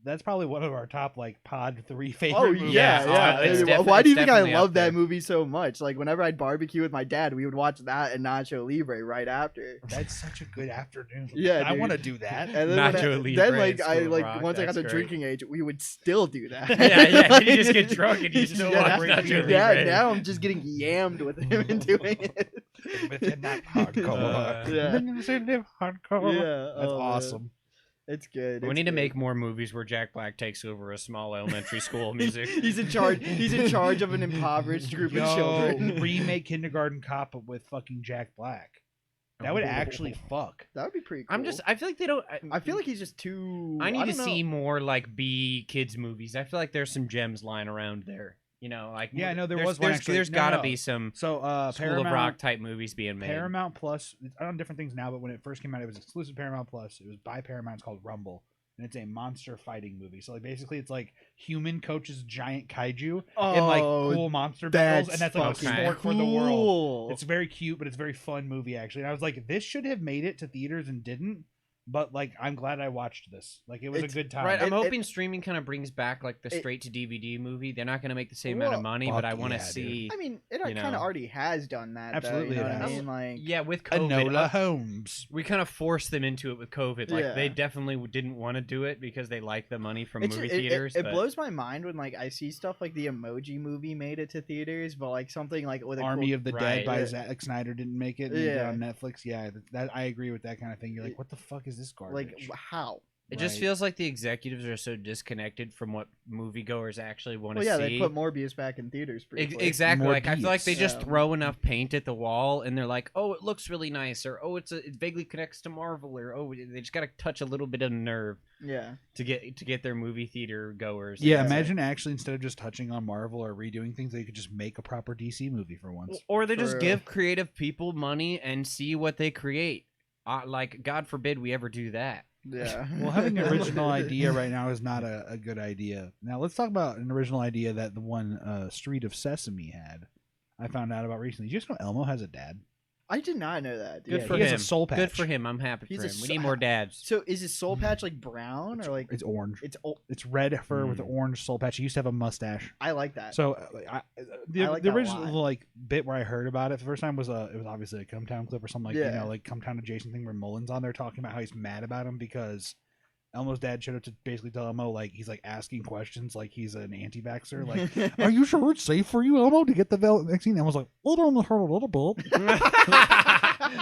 S2: that's probably one of our top like pod 3 favorite
S3: Oh
S2: movies.
S3: yeah,
S1: Yeah,
S3: yeah.
S1: it's
S3: Dude,
S1: defi-
S3: why do you
S1: it's
S3: think I
S1: definitely
S3: love
S1: up
S3: that
S1: there.
S3: movie so much? Like whenever I'd barbecue with my dad, we would watch that and Nacho Libre right after.
S2: That's such a good afternoon.
S3: Yeah,
S2: I
S3: dude.
S2: want to do that.
S3: And then,
S1: Nacho
S3: then
S1: Libre
S3: like
S1: and
S3: I
S1: School of
S3: like
S1: Rock,
S3: once I got
S1: that's
S3: to
S1: great.
S3: drinking age, we would still do that.
S1: yeah. You just get drunk and you still
S3: Yeah.
S1: watch Nacho
S3: Yeah,
S1: Libre.
S3: now I'm just getting yammed with him and doing it.
S2: Within that hardcore.
S3: Yeah.
S2: Millions who live hardcore.
S3: Yeah,
S2: That's
S3: oh, man.
S2: awesome.
S3: It's good.
S1: We
S3: it's
S1: need to
S3: good.
S1: make more movies where Jack Black takes over a small elementary school music.
S3: He's in charge. He's in charge of an impoverished group of
S2: Yo,
S3: children.
S2: remake Kindergarten Cop with fucking Jack Black. That would actually fuck.
S3: That would be pretty cool.
S1: I feel like they don't.
S3: I feel like he's just too.
S1: I need to
S3: don't
S1: see
S3: know.
S1: more like B kids movies. I feel like there's some gems lying around there. You know, like
S2: Yeah, I know there
S1: there's-
S2: was one
S1: there's-
S2: actually.
S1: There's
S2: No,
S1: gotta
S2: no.
S1: be some
S2: So
S1: School
S2: Paramount,
S1: of Rock type movies being made.
S2: Paramount Plus. It's on different things now, but when it first came out, it was exclusive to Paramount Plus. It was by Paramount. It's called Rumble, and it's a monster fighting movie. So like basically, it's like human coaches giant kaiju and like cool monster battles, and that's like a
S1: fucking
S2: sport for the world.
S3: cool.
S2: It's very cute, but it's a very fun movie actually. And I was like, this should have made it to theaters and didn't. But like, I'm glad I watched this. Like, it was a
S3: It's-
S2: good time.
S1: Right, I'm
S3: It-
S1: hoping streaming kind of brings back like the straight to DVD movie. They're not going to make the same amount of
S3: Well,
S1: money,
S2: fuck
S1: but I want to
S2: yeah, dude.
S1: see.
S3: I mean, it
S1: you
S3: kind
S1: know.
S3: of already has done that.
S2: Absolutely
S3: though, you know
S2: it
S3: what I
S2: has.
S3: mean? Like,
S1: Yeah, with COVID,
S2: Enola Holmes.
S1: we kind of forced them into it with COVID. Like
S3: Yeah.
S1: they definitely didn't want to do it because they like the money from
S3: it's
S1: movie
S3: just-
S1: theaters.
S3: It
S1: but-
S3: blows my mind when like I see stuff like the Emoji Movie made it to theaters, but like something like with a
S2: Army
S3: cool,
S2: of the
S1: Right.
S2: Dead by
S3: Yeah.
S2: Zack Snyder didn't make it. And yeah,
S3: Yeah.
S2: on Netflix. Yeah, that I agree with that kind of thing. You're like, what the fuck is this garbage?
S3: like how?
S1: It just
S2: Right.
S1: feels like the executives are so disconnected from what moviegoers actually want to
S3: Well, yeah,
S1: see.
S3: they put Morbius back in theaters. Pretty quick.
S1: Exactly. Like I feel like they
S2: Morbius.
S1: just
S3: Yeah.
S1: throw enough paint at the wall, and they're like, "Oh, it looks really nice," or "Oh, it vaguely connects to Marvel," or "Oh, they just got to touch a little bit of nerve
S3: Yeah.
S1: to get their movie theater goers."
S2: Yeah,
S3: Yeah.
S2: imagine actually instead of just touching on Marvel or redoing things, they could just make a proper DC movie for once.
S1: Or they just
S3: For
S1: give creative people money and see what they create. Like, God forbid we ever do that.
S3: Yeah.
S2: Well, having an original idea right now is not a good idea. Now, let's talk about an original idea that the one Street of Sesame had. I found out about recently. Did you just know Elmo has a dad?
S3: I did not know that.
S1: Good
S3: Yeah,
S1: for
S2: he has
S1: him.
S2: a soul patch.
S1: Good for him. I'm happy
S3: He's
S1: for
S3: a
S1: him. We
S3: so-
S1: need more dads.
S3: So is his soul patch like brown or like
S2: It's orange.
S3: it's?
S2: It's red fur with an orange soul patch. He used to have a mustache.
S3: I like that.
S2: So the
S3: like that a
S2: original
S3: lot.
S2: like bit where I heard about it the first time was it was obviously a Come Town clip or something like
S3: Yeah.
S2: like Come Town adjacent thing where Mullen's on there talking about how he's mad about him because Elmo's dad showed up to basically tell Elmo like he's like asking questions like he's an anti-vaxxer like are you sure it's safe for you Elmo to get the vaccine? Elmo's like it only hurt a little bit.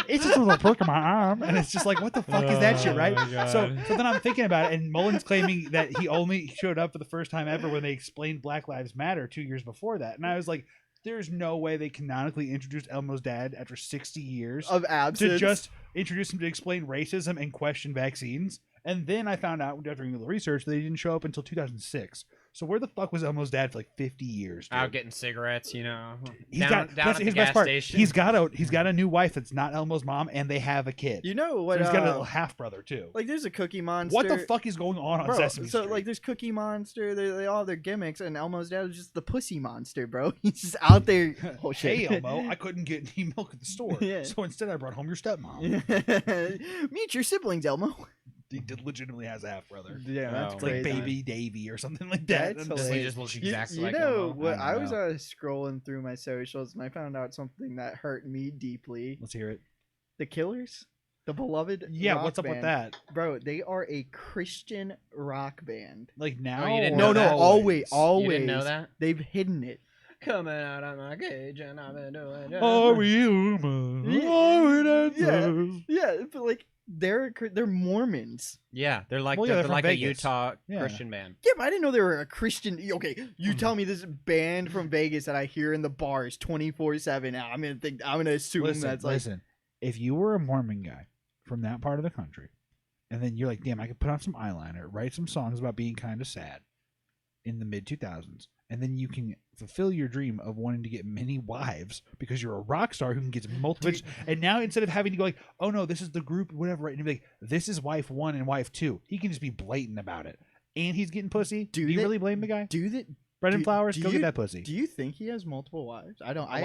S2: It's just a little perk in my arm, and it's just like, what the fuck is that shit, right?
S1: Oh, my God.
S2: So then I'm thinking about it, and Mullen's claiming that he only showed up for the first time ever when they explained Black Lives Matter 2 years before that, and I was like, there's no way they canonically introduced Elmo's dad after 60 years
S3: of absence.
S2: to just introduce him to explain racism and question vaccines. And then I found out after doing a little research that he didn't show up until 2006. So where the fuck was Elmo's dad for like 50 years? Dude?
S1: Out getting cigarettes, you know.
S2: He's
S1: down
S2: got that's
S1: at the
S2: his
S1: gas
S2: best part.
S1: station.
S2: He's got a new wife that's not Elmo's mom, and they have a kid.
S3: You know
S2: So
S3: what?
S2: he's got a little half brother too.
S3: Like there's a Cookie Monster.
S2: What the fuck is going on
S3: Bro,
S2: Sesame
S3: so
S2: Street?
S3: like there's Cookie Monster, they all have their gimmicks, and Elmo's dad is just the Pussy Monster, bro. He's just out there. Oh shit!
S2: Hey Elmo, I couldn't get any milk at the store,
S3: Yeah.
S2: so instead I brought home your stepmom.
S3: Meet your siblings, Elmo.
S2: He legitimately has a half brother.
S3: Yeah,
S1: that's
S2: It's like
S3: crazy.
S2: Baby Davy or something like that.
S3: That's
S2: I'm just
S1: He
S2: like,
S3: hilarious.
S1: just looks
S3: You,
S1: exactly
S3: you
S1: like
S3: know
S1: Elmo.
S3: what?
S2: I
S3: I was
S2: know.
S3: scrolling through my socials and I found out something that hurt me deeply.
S2: let's hear it.
S3: The Killers, the beloved.
S2: Yeah,
S3: rock
S2: what's up with
S3: band.
S2: that?
S3: Bro? They are a Christian rock band.
S2: Like now?
S1: Oh, you didn't
S2: or
S1: know that?
S3: always.
S1: You didn't know that?
S3: They've hidden it.
S1: Coming out of my cage and I've been doing it.
S2: Are we human?
S3: Yeah.
S2: Are we dancers?
S3: Yeah, but like they're Mormons.
S1: Yeah, they're like
S2: Well, yeah,
S1: they're
S2: they're from
S1: like a
S2: Vegas.
S1: Utah
S2: Yeah.
S1: Christian band.
S3: Yeah, but I didn't know they were a Christian. Okay, you
S2: Mm-hmm.
S3: tell me this band from Vegas that I hear in the bars 24/7. I'm gonna assume that's like
S2: listen. If you were a Mormon guy from that part of the country, and then you're like, damn, I could put on some eyeliner, write some songs about being kind of sad in the mid 2000s, and then you can fulfill your dream of wanting to get many wives because you're a rock star who can get multiple. And now instead of having to go like, oh no, this is the group, whatever, right? And be like, this is wife 1 and wife 2. He can just be blatant about it, and he's getting pussy. Do you
S3: they-
S2: really blame the guy?
S3: do that.
S2: Brendan
S3: do-
S2: Flowers,
S3: do
S2: go
S3: you-
S2: get that pussy.
S3: Do you think he has multiple wives? I don't.
S1: I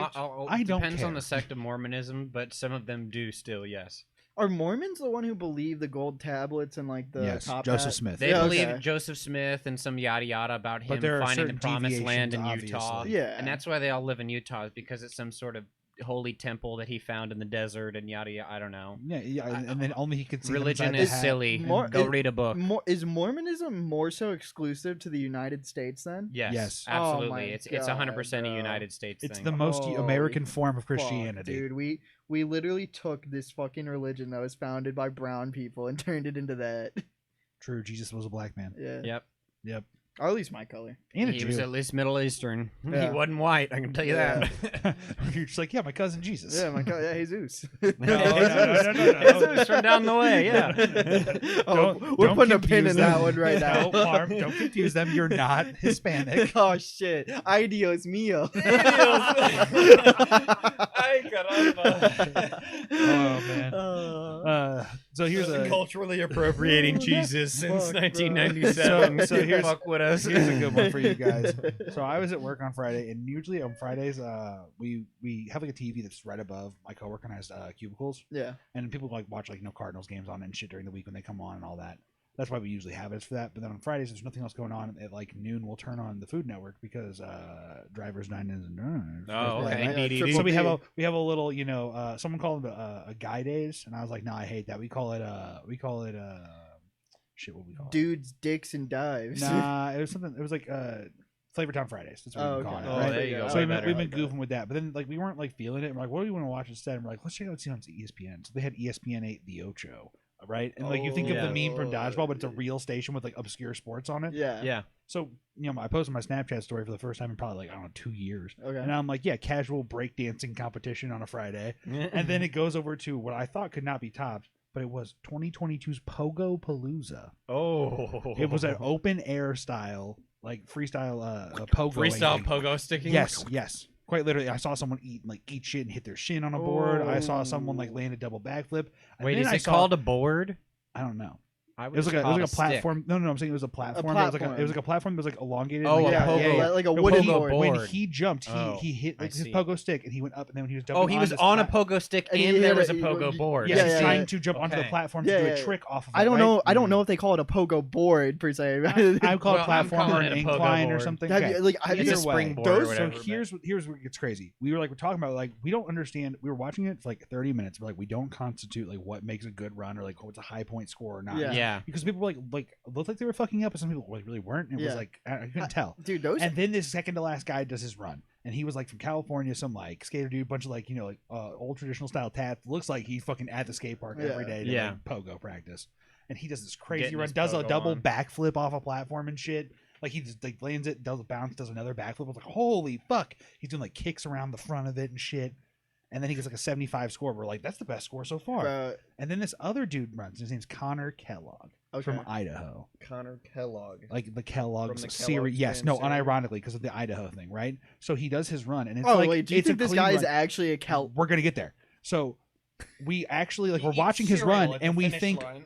S2: I don't
S1: depends on
S2: care.
S1: the sect of Mormonism, but some of them do still. Yes,
S3: Are Mormons the one who believe the gold tablets and like the
S2: yes,
S3: top
S2: Joseph
S3: hat?
S2: Smith.
S1: they
S3: Yeah,
S1: believe
S3: okay.
S1: Joseph Smith and some yada yada about
S2: But
S1: him
S2: there are
S1: finding the
S2: certain
S1: promised land in
S2: deviations,
S1: Utah.
S2: obviously.
S3: Yeah,
S1: And that's why they all live in Utah, is because it's some sort of holy temple that he found in the desert and yada yada. I don't know.
S2: Yeah, and then only he could see them
S1: Religion
S2: inside the
S1: is
S2: hat.
S1: silly.
S3: More-
S1: Go
S3: it-
S1: read a book.
S3: Is Mormonism more so exclusive to the United States then?
S1: Yes,
S2: Yes.
S3: Oh
S1: absolutely.
S3: my
S1: it's
S3: God,
S1: 100% a
S3: bro.
S1: United States
S2: It's
S1: thing.
S2: the most
S3: Holy
S2: American form of
S3: Fuck,
S2: Christianity.
S3: dude. We literally took this fucking religion that was founded by brown people and turned it into that.
S2: True, Jesus was a black man.
S3: Yeah.
S1: Yep.
S2: Yep.
S3: Or at least my color.
S2: And a
S1: He
S2: Jew.
S1: was at least Middle Eastern.
S3: Yeah.
S1: He wasn't white, I can tell you
S3: Yeah.
S1: that.
S2: You're just like, yeah, my cousin Jesus.
S3: Yeah, my color. Yeah, Jesus.
S2: no.
S1: Jesus from down the way, yeah.
S3: Oh,
S2: Don't-
S3: we're
S2: don't
S3: putting a pin
S2: confuse
S3: in that
S2: them.
S3: one right now.
S2: No, Harm, don't confuse them. You're not Hispanic.
S3: Oh shit. Ay Dios mío.
S1: Ay, caramba.
S2: Oh man. So here's a
S1: culturally appropriating Jesus since
S3: Fuck, bro.
S1: 1997.
S2: So here's-
S1: fuck with us.
S2: here's a good one for you guys. So I was at work on Friday, and usually on Fridays, we have like a TV that's right above my coworker and has cubicles,
S3: Yeah.
S2: and people like watch like Cardinals games on it and shit during the week when they come on and all that. That's why we usually have it for that. But then on Fridays, there's nothing else going on. At like noon, we'll turn on the Food Network because Drivers, Diners, and Diners.
S1: Oh,
S3: Right,
S1: okay.
S3: right.
S1: DDD.
S2: So we have
S3: Triple
S2: we have a little, someone called it a guy days, and I was like, no, I hate that. We call it shit. What we call it?
S3: Dudes, dicks, and dives.
S2: Nah, it was something. It was like Flavor Town Fridays. That's what
S3: Oh,
S2: we've been
S3: okay.
S2: calling it.
S1: Oh,
S2: Right?
S1: there you go.
S2: So
S1: Way
S2: we've
S1: better.
S2: been goofing with that, but then like we weren't like feeling it. We're like, what do you want to watch instead? And we're like, let's check out see on ESPN. So they had ESPN 8 The Ocho, right? And like you think
S1: Oh,
S2: of the meme from
S3: yeah.
S2: Dodgeball, but it's a real station with like obscure sports on it.
S3: Yeah.
S1: Yeah.
S2: So I posted my Snapchat story for the first time in probably like I don't know 2 years,
S3: Okay.
S2: and I'm like, yeah, casual breakdancing competition on a Friday, and then it goes over to what I thought could not be topped, but it was 2022's Pogo Palooza.
S1: Oh.
S2: It was an open air style, like freestyle pogo.
S1: freestyle pogo sticking.
S2: Yes. Quite literally, I saw someone eat shit and hit their shin on a board. I saw someone like land a double backflip. And
S1: Wait,
S2: then
S1: is
S2: I
S1: it
S2: saw-
S1: called a board?
S2: I don't know.
S1: I
S2: It
S1: would
S2: was
S1: just
S2: like
S1: call
S2: a
S1: it stick.
S2: platform. No, I'm saying it was a platform. It was like a platform that was like elongated.
S1: Oh,
S2: like,
S1: a pogo.
S3: like a
S2: No,
S3: wooden
S1: pogo
S3: board.
S2: When he jumped, he hit
S1: I
S2: like his
S1: see.
S2: pogo stick, and he went up, and then when he was jumping,
S1: Oh, he was on a pogo stick,
S3: And he
S1: and there
S3: had
S1: was
S3: a-
S1: a pogo board.
S2: Yeah,
S3: Yeah,
S2: he's
S3: yeah,
S2: trying
S3: yeah.
S2: to jump onto the
S1: Okay.
S2: platform
S3: Yeah,
S2: to do
S3: yeah,
S2: a
S3: yeah.
S2: trick off of it.
S3: I don't
S2: right?
S3: know. I don't know if they call it a pogo board per se.
S2: I would call it
S1: Well,
S2: a platform
S1: I'm
S2: or
S1: calling
S2: an
S1: it a pogo
S2: incline or
S1: board.
S2: something.
S3: Have
S2: Okay.
S3: you, like, have
S1: It's
S3: you,
S1: a springboard
S3: those-
S1: or whatever.
S2: So here's where it gets crazy. We were talking about we don't understand. We were watching it for like 30 minutes. We're like, we don't constitute like what makes a good run or like what's a high point score or not.
S3: Yeah.
S1: Yeah.
S2: Because people were like looked like they were fucking up, but some people really weren't. And it was
S3: Yeah.
S2: like I couldn't tell.
S3: dude, those
S2: And then this second to last guy does his run, and he was like from California, some like skater dude, bunch of old traditional style tats. Looks like he's fucking at the skate park every day to
S1: Yeah.
S2: like, pogo practice. And he does this crazy
S1: Getting
S2: run,
S1: his
S2: does a
S1: pogo
S2: double
S1: on.
S2: backflip off a platform and shit. Like he just like lands it, does a bounce, does another backflip. I was like, holy fuck! He's doing like kicks around the front of it and shit. And then he gets like a 75 score. We're like, that's the best score so far. And then this other dude runs. His name's Connor Kellogg from Idaho.
S3: Connor Kellogg.
S2: Like the Kellogg's
S3: From the
S2: series.
S3: Kellogg's
S2: Yes,
S3: fan
S2: no,
S3: series.
S2: unironically because of the Idaho thing, right? So he does his run, and it's
S3: Oh
S2: like,
S3: wait, do you
S2: it's a
S3: think this
S2: clean
S3: guy is
S2: run.
S3: actually a Kel?
S2: We're gonna get there. So we actually like
S1: He
S2: we're
S1: eats
S2: watching his
S1: cereal
S2: run,
S1: at
S2: and
S1: the
S2: we
S1: finish
S2: think
S1: line.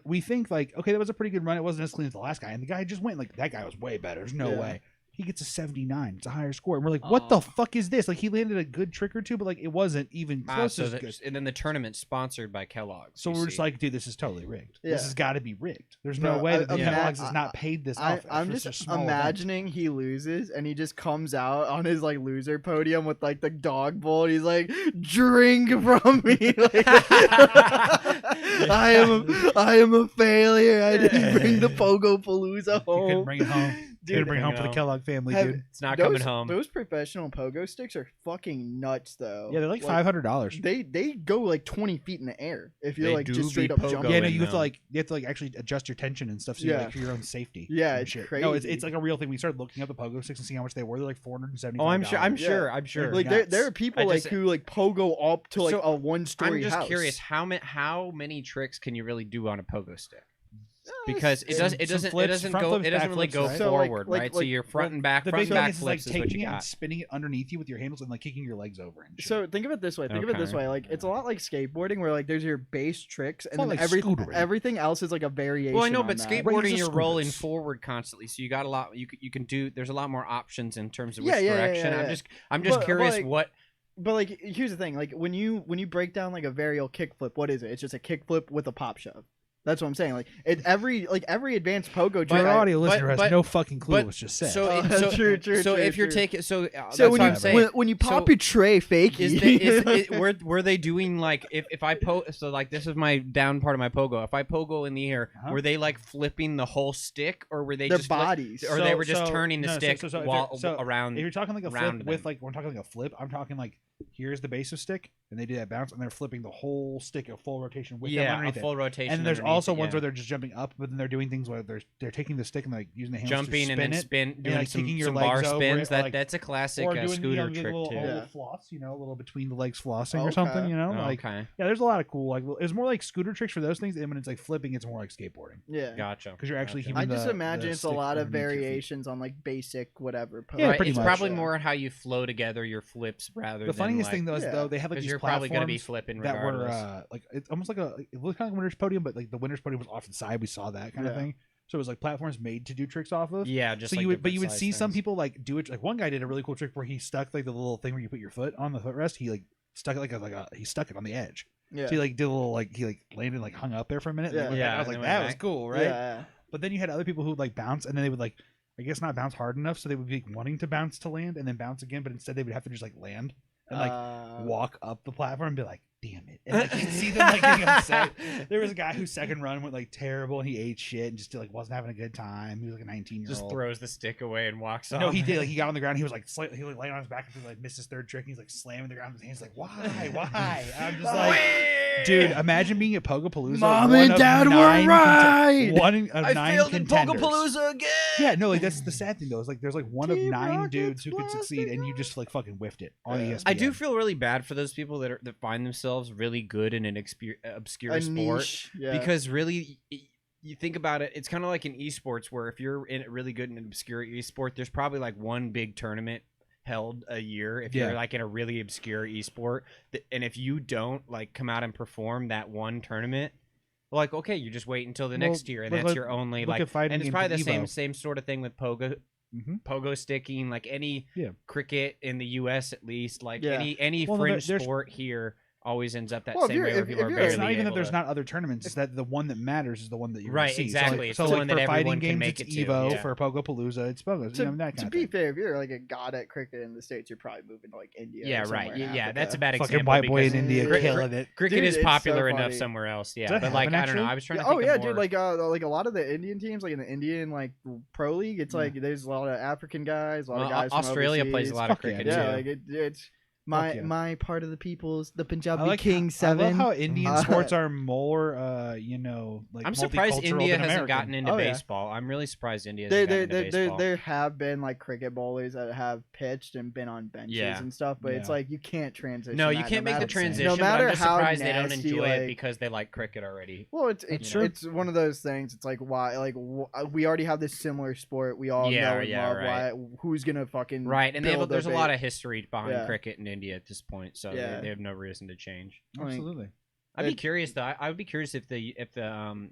S2: like, okay, that was a pretty good run. It wasn't as clean as the last guy, and the guy just went like that guy was way better. There's no
S3: Yeah.
S2: way. He gets a 79. It's a higher score, and we're like, what the fuck is this? Like he landed a good trick or two, but like it wasn't even close
S1: So
S2: as good.
S1: and then the tournament's sponsored by Kellogg's.
S2: So
S1: you
S2: we're just
S1: see.
S2: like, dude, this is totally rigged.
S3: Yeah.
S2: This has got to be rigged. There's
S3: Bro,
S2: no way that the
S3: yeah.
S2: Kellogg's has not paid this off.
S3: I'm
S2: for
S3: just
S2: such a small event.
S3: imagining he loses and he just comes out on his like loser podium with like the dog bowl. And he's like, "Drink from me." Like, I am a failure. I didn't bring the Pogo Palooza
S2: You couldn't
S3: home.
S2: bring it home.
S3: Dude,
S2: Couldn't bring it home
S1: bring
S2: for
S1: it
S2: the
S1: home.
S2: Kellogg family,
S3: Have-
S2: dude.
S1: It's not
S3: those,
S1: coming home.
S3: Those professional pogo sticks are fucking nuts, though.
S2: Yeah, they're like $500.
S3: They go like 20 feet in the air if you're
S1: They
S3: like
S1: do
S3: just straight
S1: be
S3: up
S1: pogo
S3: jumping.
S2: Yeah, no,
S1: in
S2: you have to
S1: them.
S2: actually adjust your tension and stuff, so
S3: Yeah.
S2: for your own safety.
S3: Yeah,
S2: and
S3: it's
S2: shit.
S3: crazy.
S2: No, it's like a real thing. We started looking up the pogo sticks and seeing how much they were. They're like $475.
S1: Oh, I'm
S3: Yeah.
S1: sure.
S3: Like
S2: nuts.
S3: there are people
S1: I just-
S3: who like pogo up to like
S1: So,
S3: a one-story
S1: I'm just
S3: house.
S1: curious how many tricks can you really do on a pogo stick? Because it doesn't
S2: front flips,
S1: really
S2: back
S1: go
S2: flips, right?
S3: So, like-
S1: forward,
S3: like-
S1: right? So
S3: like-
S1: your front and back,
S2: The
S1: front
S2: big
S1: and
S2: thing
S1: back
S2: is like
S1: flips is what
S2: taking
S1: you
S2: it and
S1: got.
S2: spinning it underneath you with your handles and like kicking your legs over and shit.
S3: So think of it this way. Think of it this
S1: Okay.
S3: way. Like it's a lot like skateboarding, where like there's your base tricks, and
S2: lot
S3: then
S2: like scootering.
S3: everything else is like a variation.
S1: Well, I know,
S3: on
S1: but
S3: that.
S1: skateboarding,
S2: Razor
S1: you're rolling
S2: scooters.
S1: forward constantly, so you got a lot. You can do. There's a lot more options in terms of which
S3: Yeah, yeah, yeah,
S1: direction.
S3: yeah, yeah.
S1: I'm just
S3: But,
S1: curious
S3: like,
S1: what.
S3: But like, here's the thing: like when you break down like a varial kickflip, what is it? It's just a kickflip with a pop shove. That's what I'm saying. Like every advanced pogo
S2: Your
S3: trick.
S2: audio listener has
S1: but-
S2: no fucking clue
S1: but-
S2: what's just said.
S1: So,
S3: True,
S1: so if you're
S3: true.
S1: taking, so
S3: So
S1: that's
S3: when
S1: what
S3: you
S1: I'm saying.
S3: when you pop
S1: So
S3: your tray, fake
S1: were they doing like if I so like this is my down part of my pogo. If I pogo in the air,
S2: Uh-huh.
S1: were they like flipping the whole stick, or were they
S3: their
S1: just
S3: bodies.
S1: or they were just turning the
S2: no,
S1: stick
S2: if
S1: while
S2: you're-
S1: around?
S2: If you're talking like a
S1: around
S2: flip with
S1: them.
S2: like we're talking like a flip, I'm talking like here's the base of stick, and they do that bounce, and they're flipping the whole stick a full rotation with them
S1: Yeah, a
S2: underneath it.
S1: full rotation.
S2: And then there's
S1: underneath
S2: also
S1: it,
S2: ones
S1: yeah.
S2: where they're just jumping up, but then they're doing things where they're taking the stick and like using the hands
S1: jumping
S2: to
S1: and
S2: spin
S1: then
S2: it,
S1: spin, doing
S2: like,
S1: some,
S2: kicking your
S1: some
S2: legs
S1: bar
S2: over
S1: spins.
S2: it, like-
S1: That's a classic
S2: or doing
S1: scooter
S2: get a
S1: trick
S2: little,
S1: too.
S2: a little
S3: Yeah.
S2: floss, a little between the legs flossing or
S3: Okay.
S2: something,
S1: Oh,
S2: like
S1: okay,
S2: yeah, there's a lot of cool like it's more like scooter tricks for those things, and when it's like flipping, it's more like skateboarding
S3: Yeah.
S1: gotcha.
S2: because you're actually
S1: Gotcha.
S2: keeping
S3: I just
S2: the
S3: imagine it's a
S2: stick
S3: lot of
S2: underneath your feet.
S3: variations on like basic whatever.
S2: Yeah,
S1: Right,
S2: pretty
S1: it's
S2: much.
S1: probably
S3: Yeah.
S1: more how you flow together your flips rather
S2: The
S1: than
S2: funniest
S1: like,
S2: thing though is
S3: Yeah.
S2: though they have like
S1: because
S2: these
S1: you're probably going to be
S2: platforms
S1: flipping
S2: that were
S1: regardless.
S2: like it's almost like it looked kind of like a winner's podium, but like the winner's podium was off to the side. We saw that kind of
S3: Yeah.
S2: thing. So it was like platforms made to do tricks off of.
S1: Yeah, just
S2: So
S1: like
S2: you would, but you would
S1: different
S2: see
S1: size
S2: some
S1: things.
S2: people like do it. Like one guy did a really cool trick where he stuck like the little thing where you put your foot on the footrest. He like stuck it he stuck it on the edge.
S3: Yeah.
S2: So he like did a little like he like landed like hung up there for a minute.
S3: Yeah.
S2: And then went back. I was
S1: and
S2: like
S1: then
S2: that
S1: went
S2: was
S1: back.
S2: cool, right?
S3: Yeah.
S2: But then you had other people who would like bounce and then they would like I guess not bounce hard enough, so they would be like, wanting to bounce to land and then bounce again, but instead they would have to just like land and like walk up the platform and be like, damn it. And like you'd see them like getting upset. There was a guy whose second run went like terrible and he ate shit and just like wasn't having a good time. He was like a 19-year-old.
S1: just throws the stick away and walks off.
S2: No, he did. Like he got on the ground. He was like he like laying on his back and he like missed his third trick. And he's like slamming the ground with his hands. Like why? I'm just like, dude. Imagine being at Pogapalooza.
S3: Mom and Dad were right.
S2: One of
S1: I
S2: 9
S1: failed in
S2: contenders.
S1: Pogapalooza again.
S2: Yeah, no, like that's the sad thing though. Is like there's like one of
S3: Team
S2: 9
S3: Rocket's
S2: dudes who could succeed,
S3: blasting
S2: and you just like fucking whiffed it on
S3: Yeah.
S2: ESPN.
S1: I do feel really bad for those people that find themselves really good in an obscure
S3: A
S1: sport
S3: niche. Yeah.
S1: because really you think about it, it's kind of like in esports where if you're in really good in an obscure esport, there's probably like one big tournament held a year if
S2: Yeah.
S1: you're like in a really obscure esport, and if you don't like come out and perform that one tournament, like, okay, you just wait until the
S2: Well,
S1: next year, and
S2: look-
S1: that's your only
S2: look
S1: like.
S2: at fighting
S1: And it's
S2: games
S1: probably the
S2: with
S1: same
S2: Evo.
S1: sort of thing with pogo.
S2: Mhm.
S1: Pogo sticking, like any
S2: Yeah.
S1: cricket in the U.S. at least, like
S3: Yeah.
S1: any
S2: Well, no,
S1: fringe
S2: there's-
S1: sport here always ends up that
S3: Well, if
S1: same
S3: you're-
S1: way where
S3: if-
S1: people
S3: if
S1: are
S3: you're-
S1: barely
S2: It's not even that
S1: able
S2: there's
S1: to-
S2: not other tournaments. It's that the one that matters is the one that you're
S1: Right,
S2: gonna see.
S1: exactly. It's
S2: So,
S1: the
S2: like
S1: one
S2: for
S1: that
S2: fighting
S1: everyone can
S2: games,
S1: make
S2: it's
S1: it to,
S2: Evo.
S1: yeah.
S2: For Pogopalooza, it's Pogos.
S3: To,
S2: that kind
S3: to
S2: of
S3: be
S2: thing.
S3: fair, if you're like a god at cricket in the States, you're probably moving to like India.
S1: Yeah,
S3: or
S1: right.
S3: somewhere in
S1: Yeah, that's a
S3: Africa.
S1: bad
S2: Fucking
S1: example.
S2: white boy in
S1: because
S2: India
S3: Cricket-
S2: killing it.
S1: cricket
S3: Dude,
S1: is
S3: it's
S1: popular
S3: so
S1: enough
S3: funny.
S1: somewhere else. Yeah,
S2: that
S1: but like
S2: happen,
S1: I don't know.
S2: actually?
S1: I was trying to
S3: Oh
S1: think
S3: yeah,
S1: of
S3: dude.
S1: more-
S3: Like a lot of the Indian teams, like in the Indian like pro league, it's like there's a lot of African guys, a lot of
S1: Well,
S3: guys. From
S1: Australia plays
S3: overseas.
S1: a lot of
S2: Fuck yeah,
S1: cricket
S3: Yeah,
S1: too.
S3: like it's
S2: Fuck yeah.
S3: my part of the people's the Punjabi
S2: I like
S3: Kings
S2: I love
S3: 7.
S2: how Indian
S3: Uh,
S2: sports are more, like
S1: I'm surprised
S2: multicultural
S1: India
S2: than
S1: hasn't
S2: American.
S1: gotten into
S3: Oh, yeah.
S1: baseball. I'm really surprised India
S3: There,
S1: hasn't gotten into baseball.
S3: there have been like cricket bowlers that have pitched and been on benches
S1: Yeah.
S3: and stuff, but it's
S2: Yeah.
S3: like you can't transition.
S1: No, you
S3: that,
S1: can't
S3: no
S1: make the
S3: matter-
S1: transition.
S3: No
S1: but
S3: matter
S1: I'm just
S3: how
S1: surprised they don't
S3: nasty,
S1: enjoy
S3: like,
S1: it because they like cricket already.
S3: Well, it's
S1: Sure.
S3: it's one of those things. It's like why we already have this similar sport. We all
S1: Yeah,
S3: know and
S1: yeah,
S3: love.
S1: right.
S3: Why? Who's gonna fucking
S1: Right, and
S3: build
S1: there's a
S3: big-
S1: lot of history behind
S3: Yeah.
S1: cricket in India at this point, so
S3: Yeah.
S1: they have no reason to change.
S2: Absolutely.
S1: I'd be
S3: It-
S1: curious though. I would be curious if the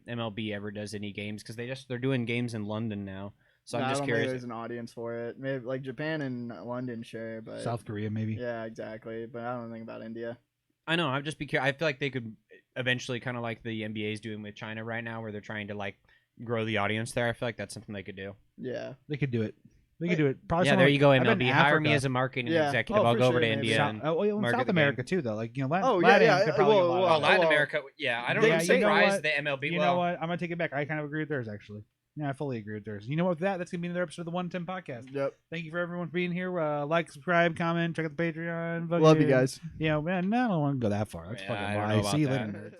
S1: MLB ever does any games because they're doing games in London now. So
S3: I
S1: I'm just
S3: don't think
S1: curious.
S3: there's an audience for it. Maybe like Japan and London, sure, but
S2: South Korea, maybe.
S3: yeah, exactly. But I don't think about India.
S1: I know. I'd just be curious. I feel like they could eventually, kind of like the NBA is doing with China right now, where they're trying to like grow the audience there. I feel like that's something they could do.
S3: Yeah,
S2: They could do it. They could do it. Probably
S1: Yeah,
S2: somewhere-
S1: there you go,
S2: I bet in
S1: MLB. Hire me
S2: Africa-
S1: as a marketing
S3: Yeah.
S1: executive.
S3: Oh,
S1: I'll
S3: for
S1: go over
S3: sure,
S1: to
S3: maybe.
S1: India.
S2: South,
S1: And,
S2: in
S1: market
S2: South
S1: the
S2: America
S1: game.
S2: too, though. Like
S3: Oh, yeah,
S2: Latin
S3: yeah,
S2: could probably
S3: well,
S2: get a lot
S1: oh,
S2: out of
S1: Latin
S2: it.
S1: America. Yeah, I don't
S3: They-
S1: know. I'm
S3: you know
S1: surprised
S2: what?
S1: the MLB.
S2: You know what? I'm gonna take it back. I kind of agree with theirs, actually. Yeah, I fully agree with theirs. You know what? With that, that's gonna be another episode of the 110 podcast.
S3: yep.
S2: Thank you for everyone for being here. Like, subscribe, comment, check out the Patreon.
S3: Love you
S2: fucking-
S3: guys.
S2: You know, man, no, I don't want to go that far. That's
S1: Yeah,
S2: fucking
S1: I don't know
S2: lie.
S1: about
S2: See you
S1: that.
S2: later.